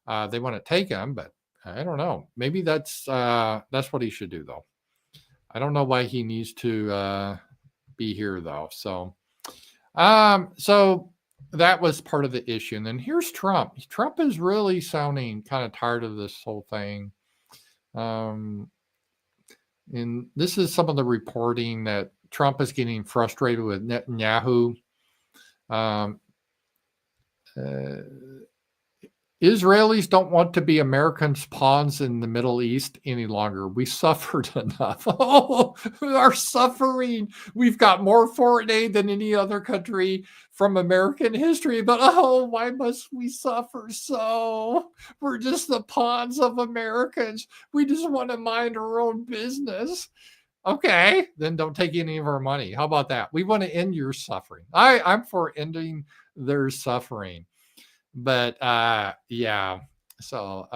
They want to take him, but I don't know. Maybe that's what he should do, though. I don't know why he needs to be here, though. So that was part of the issue. And then here's Trump. Trump is really sounding kind of tired of this whole thing. And this is some of the reporting that Trump is getting frustrated with Netanyahu. Israelis don't want to be Americans' pawns in the Middle East any longer. We suffered enough. Oh, our suffering. We've got more foreign aid than any other country from American history, but why must we suffer so? We're just the pawns of Americans. We just want to mind our own business. Okay, then don't take any of our money. How about that? We want to end your suffering. I'm for ending their suffering. But yeah, so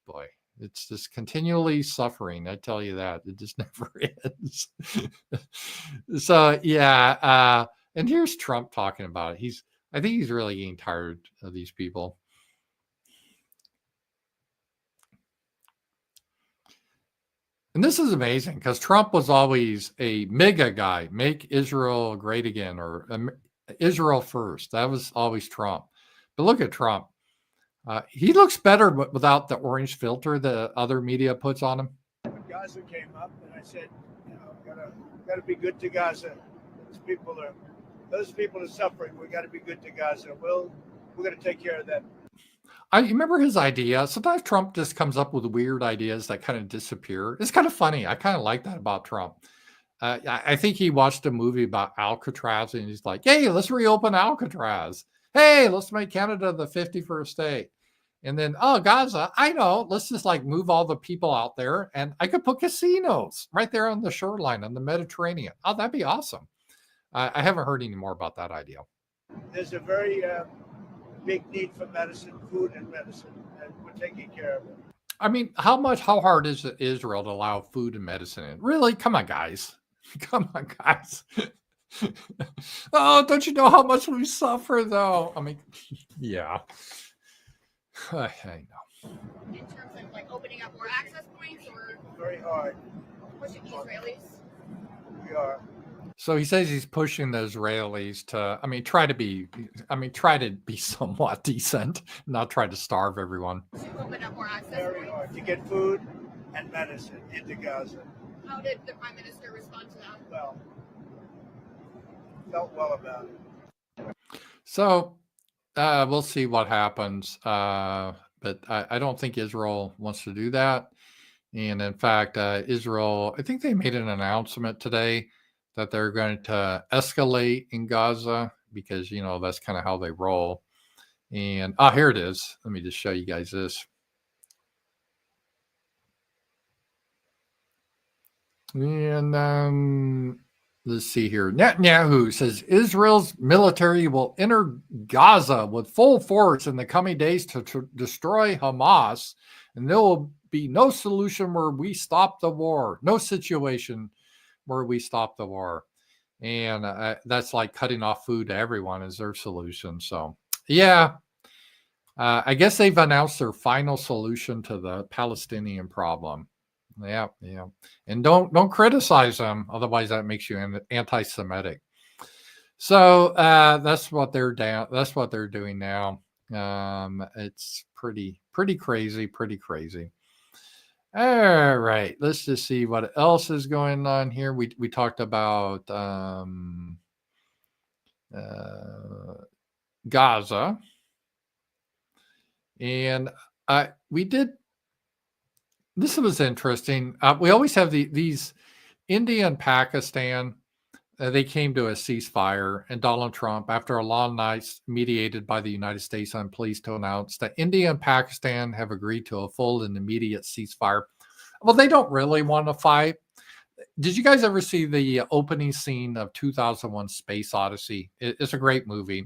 boy, it's just continually suffering. I tell you that. It just never ends. So yeah, and here's Trump talking about it. I think he's really getting tired of these people. And this is amazing because Trump was always a mega guy, make Israel great again, or Israel first. That was always Trump. But look at Trump. He looks better without the orange filter that other media puts on him. When Gaza came up, and I said, gotta be good to Gaza. Those people are suffering. We got to be good to Gaza. We're going to take care of them. I remember his idea. Sometimes Trump just comes up with weird ideas that kind of disappear. It's kind of funny. I kind of like that about Trump. I think he watched a movie about Alcatraz and he's like, hey, let's reopen Alcatraz. Hey, let's make Canada the 51st state. And then, oh, Gaza, I know. Let's just like move all the people out there and I could put casinos right there on the shoreline on the Mediterranean. Oh, that'd be awesome. I haven't heard any more about that idea. There's a very big need for medicine, food and medicine, and we're taking care of it. I mean, how hard is it Israel to allow food and medicine in? Really? Come on, guys. Come on, guys. Oh, don't you know how much we suffer, though? I mean, yeah. I know. In terms of like opening up more access points or very hard. Pushing the Israelis? We are. So he says he's pushing the Israelis to, try to be somewhat decent, not try to starve everyone. To open up more access very points? hard to get food and medicine into Gaza. How did the Prime Minister respond to that? Well, felt well about it. So we'll see what happens. But I don't think Israel wants to do that. And in fact, Israel, I think they made an announcement today that they're going to escalate in Gaza because, that's kind of how they roll. And, here it is. Let me just show you guys this. And let's see here. Netanyahu says Israel's military will enter Gaza with full force in the coming days to destroy Hamas. And there will be no solution where we stop the war. No situation where we stop the war. And that's like cutting off food to everyone is their solution. So, yeah, I guess they've announced their final solution to the Palestinian problem. Yeah. And don't criticize them. Otherwise, that makes you anti-Semitic. So that's what they're down. That's what they're doing now. It's pretty crazy. All right, let's just see what else is going on here. We talked about Gaza, and we did. This was interesting. We always have these India and Pakistan. They came to a ceasefire, and Donald Trump, after a long night mediated by the United States, I'm pleased to announce that India and Pakistan have agreed to a full and immediate ceasefire. Well, they don't really want to fight. Did you guys ever see the opening scene of 2001 Space Odyssey? It's a great movie.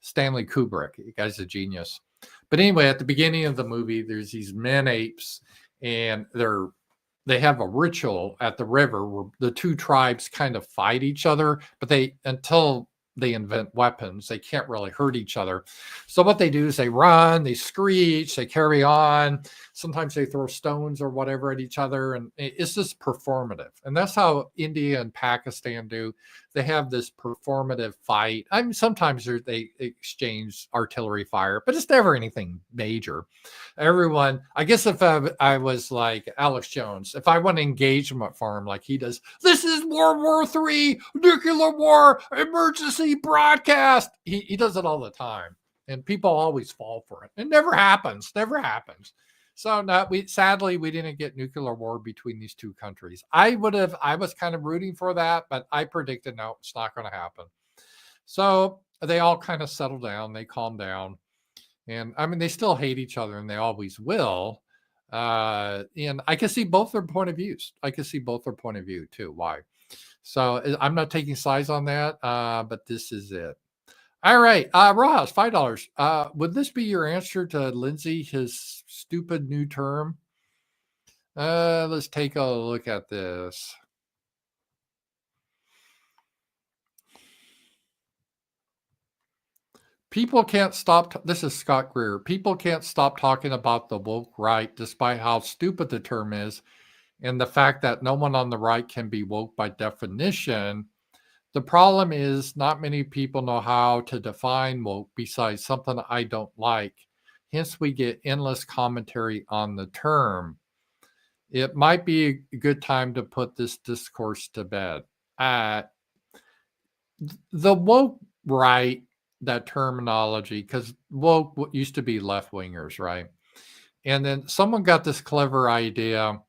Stanley Kubrick, the guy's a genius. But anyway, at the beginning of the movie, there's these men apes, and they have a ritual at the river where the two tribes kind of fight each other, but until they invent weapons, they can't really hurt each other. So what they do is they run, they screech, they carry on. Sometimes they throw stones or whatever at each other, and it's just performative. And that's how India and Pakistan do. They have this performative fight. Sometimes they exchange artillery fire, but it's never anything major. Everyone, I guess if I was like Alex Jones, if I want an engagement for him like he does, this is World War III, nuclear war, emergency broadcast. He does it all the time. And people always fall for it. It never happens. So sadly, we didn't get nuclear war between these two countries. I was kind of rooting for that, but I predicted, no, it's not going to happen. So they all kind of settled down. They calmed down. And they still hate each other and they always will. And I can see both their point of views. I can see both their point of view too. Why? So I'm not taking sides on that, but this is it. All right. Ross, $5. Would this be your answer to Lindsay, his stupid new term? Let's take a look at this. People can't stop. This is Scott Greer. People can't stop talking about the woke right, despite how stupid the term is. And the fact that no one on the right can be woke by definition, the problem is not many people know how to define woke besides something I don't like. Hence, we get endless commentary on the term. It might be a good time to put this discourse to bed. The woke right, that terminology, because woke used to be left wingers, right? And then someone got this clever idea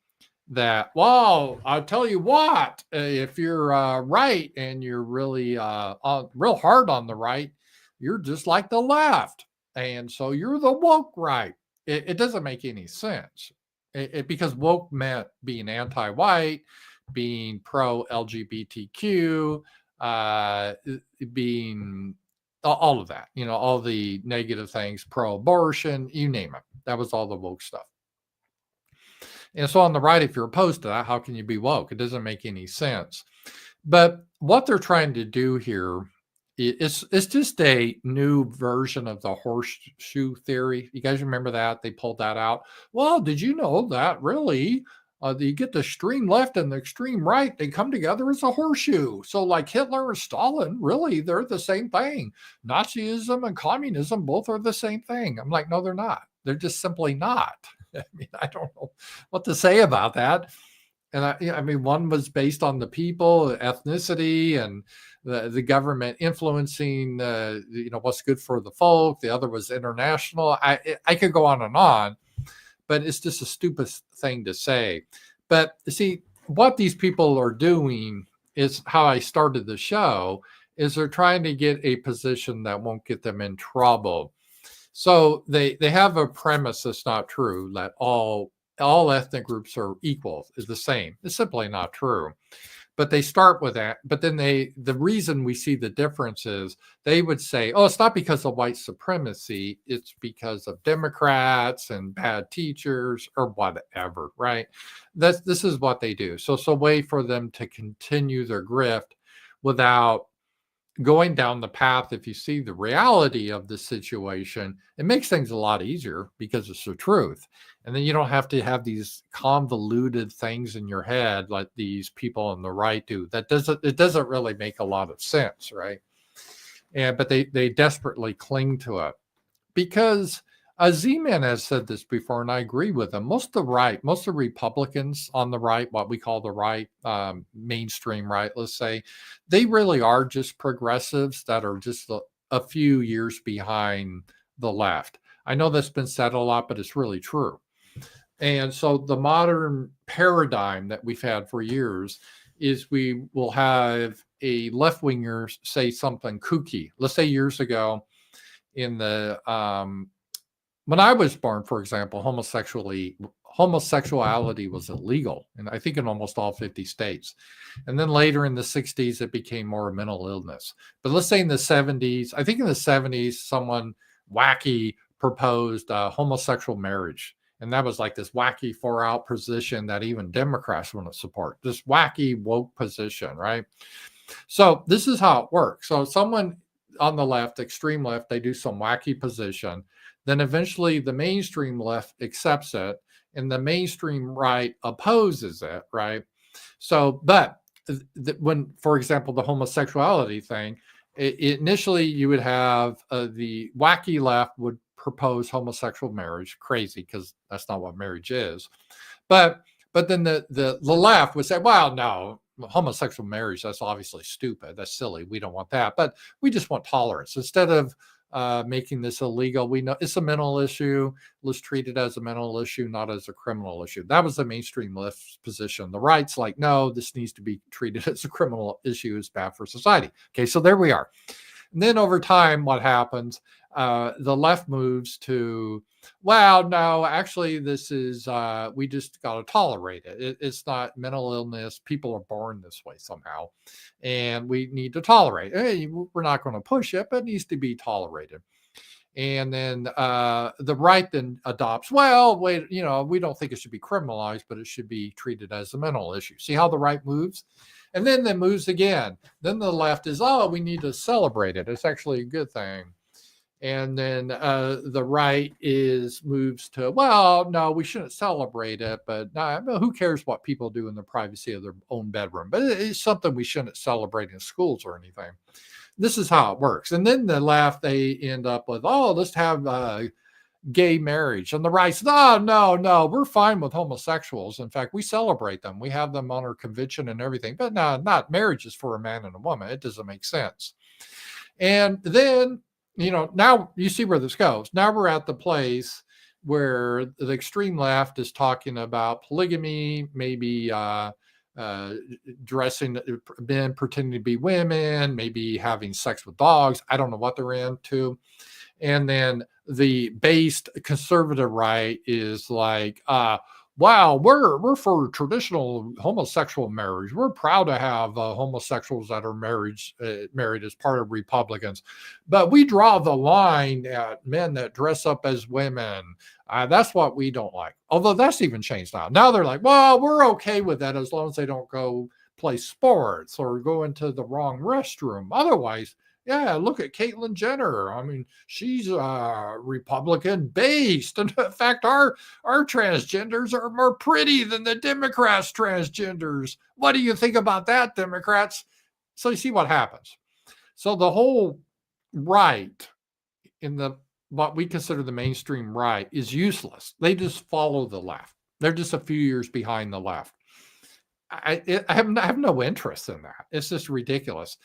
that, well, I'll tell you what, if you're right and you're really real hard on the right, you're just like the left. And so you're the woke right. It doesn't make any sense. Because woke meant being anti-white, being pro-LGBTQ, being all of that, all the negative things, pro-abortion, you name it. That was all the woke stuff. And so on the right, if you're opposed to that, how can you be woke? It doesn't make any sense. But what they're trying to do here is it's just a new version of the horseshoe theory. You guys remember that? They pulled that out. Well, did you know that really you get the extreme left and the extreme right, they come together as a horseshoe. So like Hitler and Stalin, really, they're the same thing. Nazism and communism both are the same thing. I'm like, no, they're not. They're just simply not. I mean, I don't know what to say about that. And I mean, one was based on the people, ethnicity, and the government influencing, what's good for the folk. The other was international. I could go on, but it's just a stupid thing to say. But see, what these people are doing is how I started the show, is they're trying to get a position that won't get them in trouble. So they have a premise that's not true, that all ethnic groups are equal, is the same. It's simply not true. But they start with that. But then the reason we see the difference is they would say, oh, it's not because of white supremacy. It's because of Democrats and bad teachers or whatever, right? This is what they do. So it's a way for them to continue their grift without going down the path. If you see the reality of the situation, it makes things a lot easier because it's the truth. And then you don't have to have these convoluted things in your head like these people on the right do. It doesn't really make a lot of sense, right? But they desperately cling to it. Because Z-Man has said this before, and I agree with him. Most of the Republicans on the right, what we call the right, mainstream right, let's say, they really are just progressives that are just a few years behind the left. I know that's been said a lot, but it's really true. And so the modern paradigm that we've had for years is we will have a left-winger say something kooky. Let's say years ago in the when I was born, for example, homosexuality was illegal, and I think in almost all 50 states. And then later in the 60s, it became more a mental illness. But let's say in the 70s, I think in the 70s, someone wacky proposed homosexual marriage. And that was like this wacky far-out position that even Democrats wouldn't support, this wacky woke position, right? So this is how it works. So someone on the left, extreme left, they do some wacky position. Then eventually the mainstream left accepts it and the mainstream right opposes it, right? So, but when, for example, the homosexuality thing, initially you would have the wacky left would propose homosexual marriage, crazy, because that's not what marriage is. But then the left would say, well, no, homosexual marriage, that's obviously stupid. That's silly. We don't want that. But we just want tolerance. Instead of making this illegal, we know it's a mental issue. Let's treat it as a mental issue, not as a criminal issue. That was the mainstream left's position. The right's like, no, this needs to be treated as a criminal issue. It's bad for society. Okay, so there we are. And then over time, what happens? The left moves to, well, no, actually, this is, we just got to tolerate it. It's not mental illness. People are born this way somehow. And we need to tolerate it. Hey, we're not going to push it, but it needs to be tolerated. And then the right then adopts, well, wait, we don't think it should be criminalized, but it should be treated as a mental issue. See how the right moves? And then it moves again. Then the left is, oh, we need to celebrate it. It's actually a good thing. And then the right moves to, well, no, we shouldn't celebrate it, but who cares what people do in the privacy of their own bedroom? But it's something we shouldn't celebrate in schools or anything. This is how it works. And then the left, they end up with, oh, let's have gay marriage. And the right says, oh, no, we're fine with homosexuals. In fact, we celebrate them. We have them on our convention and everything. But no, not marriage is for a man and a woman. It doesn't make sense. And then, now you see where this goes. Now we're at the place where the extreme left is talking about polygamy, maybe dressing men pretending to be women, maybe having sex with dogs. I don't know what they're into. And then the based conservative right is like, wow, we're for traditional homosexual marriage. We're proud to have homosexuals that are married as part of Republicans. But we draw the line at men that dress up as women. That's what we don't like. Although that's even changed now. Now they're like, well, we're okay with that as long as they don't go play sports or go into the wrong restroom. Otherwise, yeah, look at Caitlyn Jenner. I mean, she's Republican based. And in fact, our transgenders are more pretty than the Democrats' transgenders. What do you think about that, Democrats? So you see what happens. So the whole right in what we consider the mainstream right is useless. They just follow the left. They're just a few years behind the left. I have no interest in that. It's just ridiculous.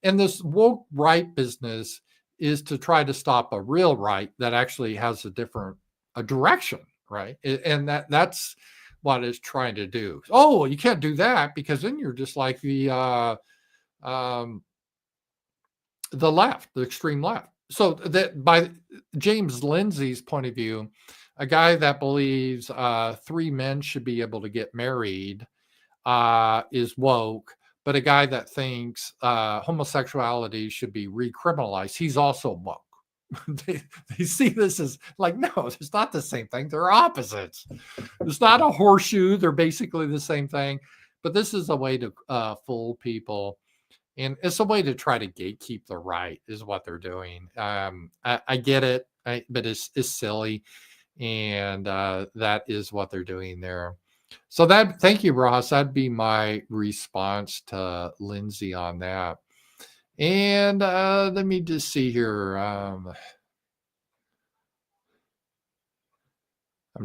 And this woke right business is to try to stop a real right that actually has a different direction, right? And that's what it's trying to do. Oh, you can't do that because then you're just like the left, the extreme left. So that by James Lindsay's point of view, a guy that believes 3 men should be able to get married is woke, but a guy that thinks homosexuality should be recriminalized, he's also woke. they see this as like, no, it's not the same thing. They're opposites. It's not a horseshoe. They're basically the same thing. But this is a way to fool people. And it's a way to try to gatekeep the right is what they're doing. I get it, but it's silly. And that is what they're doing there. So thank you, Ross. That'd be my response to Lindsay on that. And let me just see here. I'm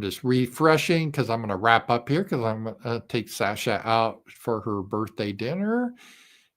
just refreshing because I'm going to wrap up here because I'm going to take Sasha out for her birthday dinner.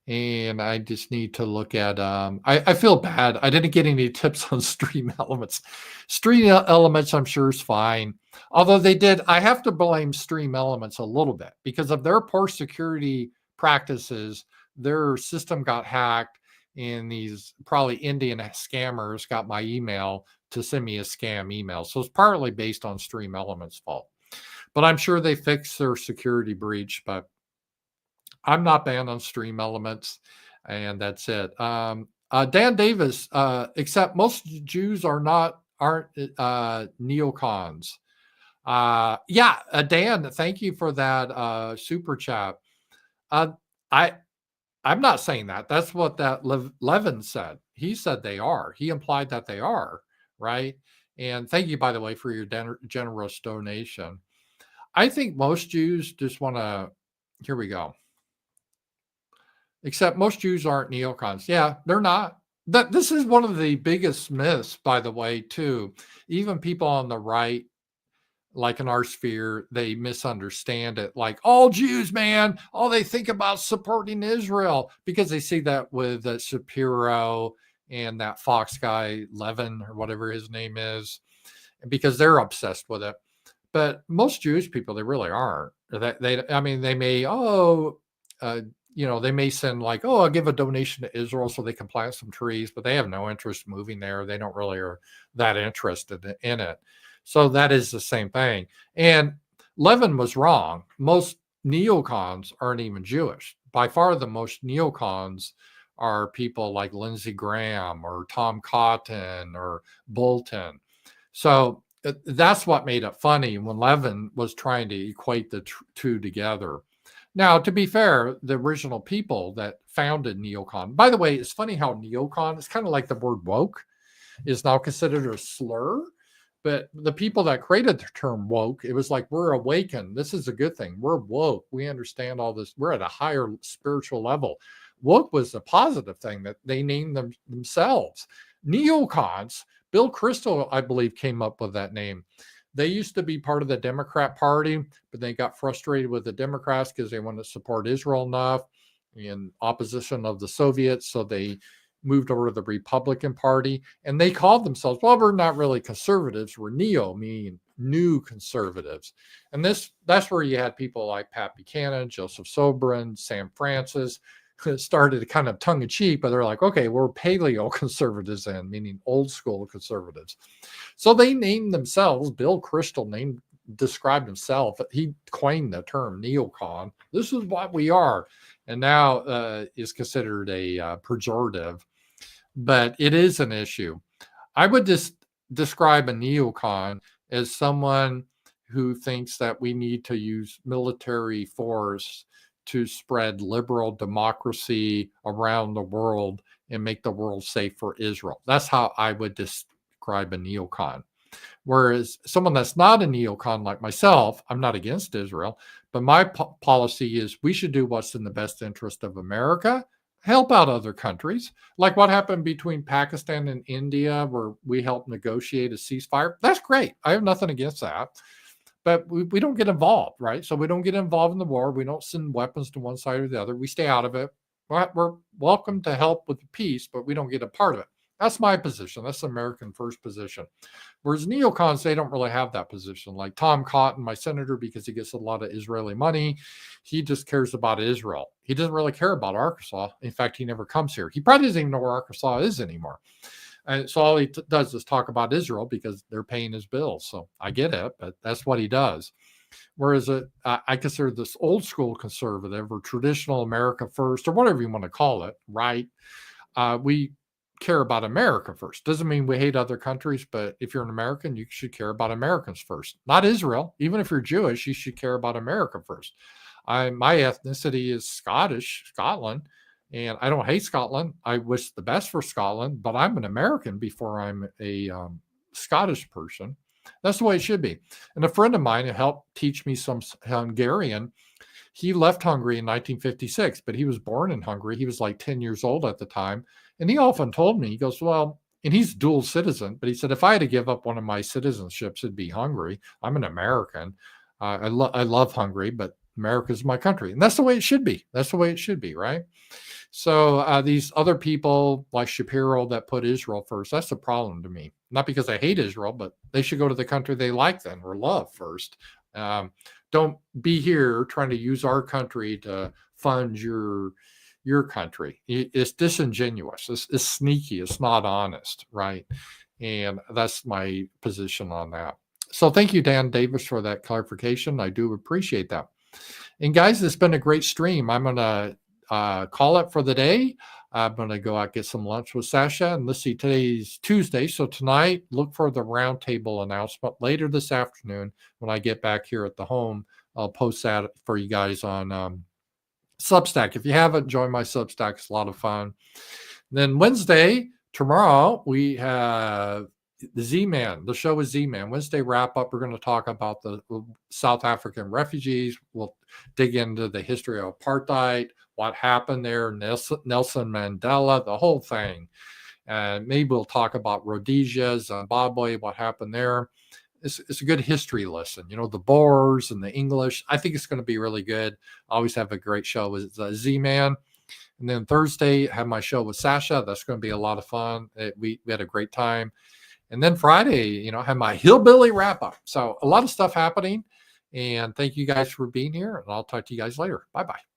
And I just need to look at, I feel bad. I didn't get any tips on Streamelements. Streamelements, I'm sure, is fine. Although I have to blame Streamelements a little bit because of their poor security practices. Their system got hacked and these probably Indian scammers got my email to send me a scam email. So it's partly based on Streamelements' fault. But I'm sure they fixed their security breach, but I'm not banned on Streamelements, and that's it. Dan Davis, except most Jews aren't neocons. Dan, thank you for that super chat. I'm not saying that. That's what that Levin said. He said they are. He implied that they are, right? And thank you, by the way, for your generous donation. I think most Jews just want to. Here we go. Except most Jews aren't neocons. Yeah, they're not. This is one of the biggest myths, by the way, too. Even people on the right, like in our sphere, they misunderstand it. Like, all Jews, man, all they think about supporting Israel because they see that with Shapiro and that Fox guy, Levin, or whatever his name is, because they're obsessed with it. But most Jewish people, they really aren't. They may, they may send like, I'll give a donation to Israel so they can plant some trees, but they have no interest moving there. They don't really are that interested in it. So that is the same thing. And Levin was wrong. Most neocons aren't even Jewish. By far, the most neocons are people like Lindsey Graham or Tom Cotton or Bolton. So that's what made it funny when Levin was trying to equate the two together. Now, to be fair, the original people that founded neocon, by the way, it's funny how neocon is kind of like the word woke. is now considered a slur. But the people that created the term woke, it was like, we're awakened. This is a good thing. We're woke. We understand all this. We're at a higher spiritual level. Woke was a positive thing that they named themselves. Neocons, Bill Kristol, I believe, came up with that name. They used to be part of the Democrat Party, but they got frustrated with the Democrats because they wanted to support Israel enough in opposition of the Soviets. So they moved over to the Republican Party, and they called themselves, well, we're not really conservatives, we're neo, meaning new conservatives. And that's where you had people like Pat Buchanan, Joseph Sobran, Sam Francis, who started kind of tongue-in-cheek, but they're like, okay, we're paleo conservatives then, meaning old school conservatives. So they named themselves, Bill Kristol described himself, he coined the term neocon. This is what we are. And now is considered a pejorative, but it is an issue. I would just describe a neocon as someone who thinks that we need to use military force to spread liberal democracy around the world and make the world safe for Israel. That's how I would describe a neocon. Whereas someone that's not a neocon like myself, I'm not against Israel, but my policy is we should do what's in the best interest of America, help out other countries. Like what happened between Pakistan and India, where we helped negotiate a ceasefire. That's great. I have nothing against that. But we don't get involved, right? So we don't get involved in the war. We don't send weapons to one side or the other. We stay out of it. We're welcome to help with the peace, but we don't get a part of it. That's my position. That's the American first position. Whereas neocons, they don't really have that position. Like Tom Cotton, my senator, because he gets a lot of Israeli money, he just cares about Israel. He doesn't really care about Arkansas. In fact, he never comes here. He probably doesn't even know where Arkansas is anymore. And so all he does is talk about Israel because they're paying his bills. So I get it, but that's what he does. Whereas I consider this old school conservative or traditional America first, or whatever you want to call it, right? We care about America first. Doesn't mean we hate other countries, but if you're an American, you should care about Americans first, not Israel. Even if you're Jewish, you should care about America first. My ethnicity is Scotland, and I don't hate Scotland. I wish the best for Scotland, but I'm an American before I'm a Scottish person. That's the way it should be. And a friend of mine who helped teach me some Hungarian, he left Hungary in 1956, but he was born in Hungary. He was like 10 years old at the time. And he often told me, he goes, well, and he's dual citizen, but he said, if I had to give up one of my citizenships, it'd be Hungary. I'm an American. I love Hungary, but America's my country. And that's the way it should be. That's the way it should be, right? So these other people like Shapiro that put Israel first, that's the problem to me. Not because I hate Israel, but they should go to the country they like then, or love first. Don't be here trying to use our country to fund your country. It's disingenuous. It's sneaky. It's not honest, right? And that's my position on that. So thank you, Dan Davis, for that clarification. I do appreciate that. And guys, it's been a great stream. I'm going to call it for the day. I'm going to go out, get some lunch with Sasha. And let's see, today's Tuesday. So tonight, look for the roundtable announcement later this afternoon when I get back here at the home. I'll post that for you guys on Substack. If you haven't, join my Substack. It's a lot of fun. Then Wednesday, tomorrow, we have the Z-Man. The show is Z-Man. Wednesday wrap-up, we're going to talk about the South African refugees. We'll dig into the history of apartheid, what happened there, Nelson Mandela, the whole thing. And maybe we'll talk about Rhodesia, Zimbabwe, what happened there. It's a good history lesson, you know, the Boers and the English. I think it's going to be really good. I always have a great show with Z-Man. And then Thursday, I have my show with Sasha. That's going to be a lot of fun. We had a great time. And then Friday, you know, I have my hillbilly wrap up. So a lot of stuff happening. And thank you guys for being here. And I'll talk to you guys later. Bye-bye.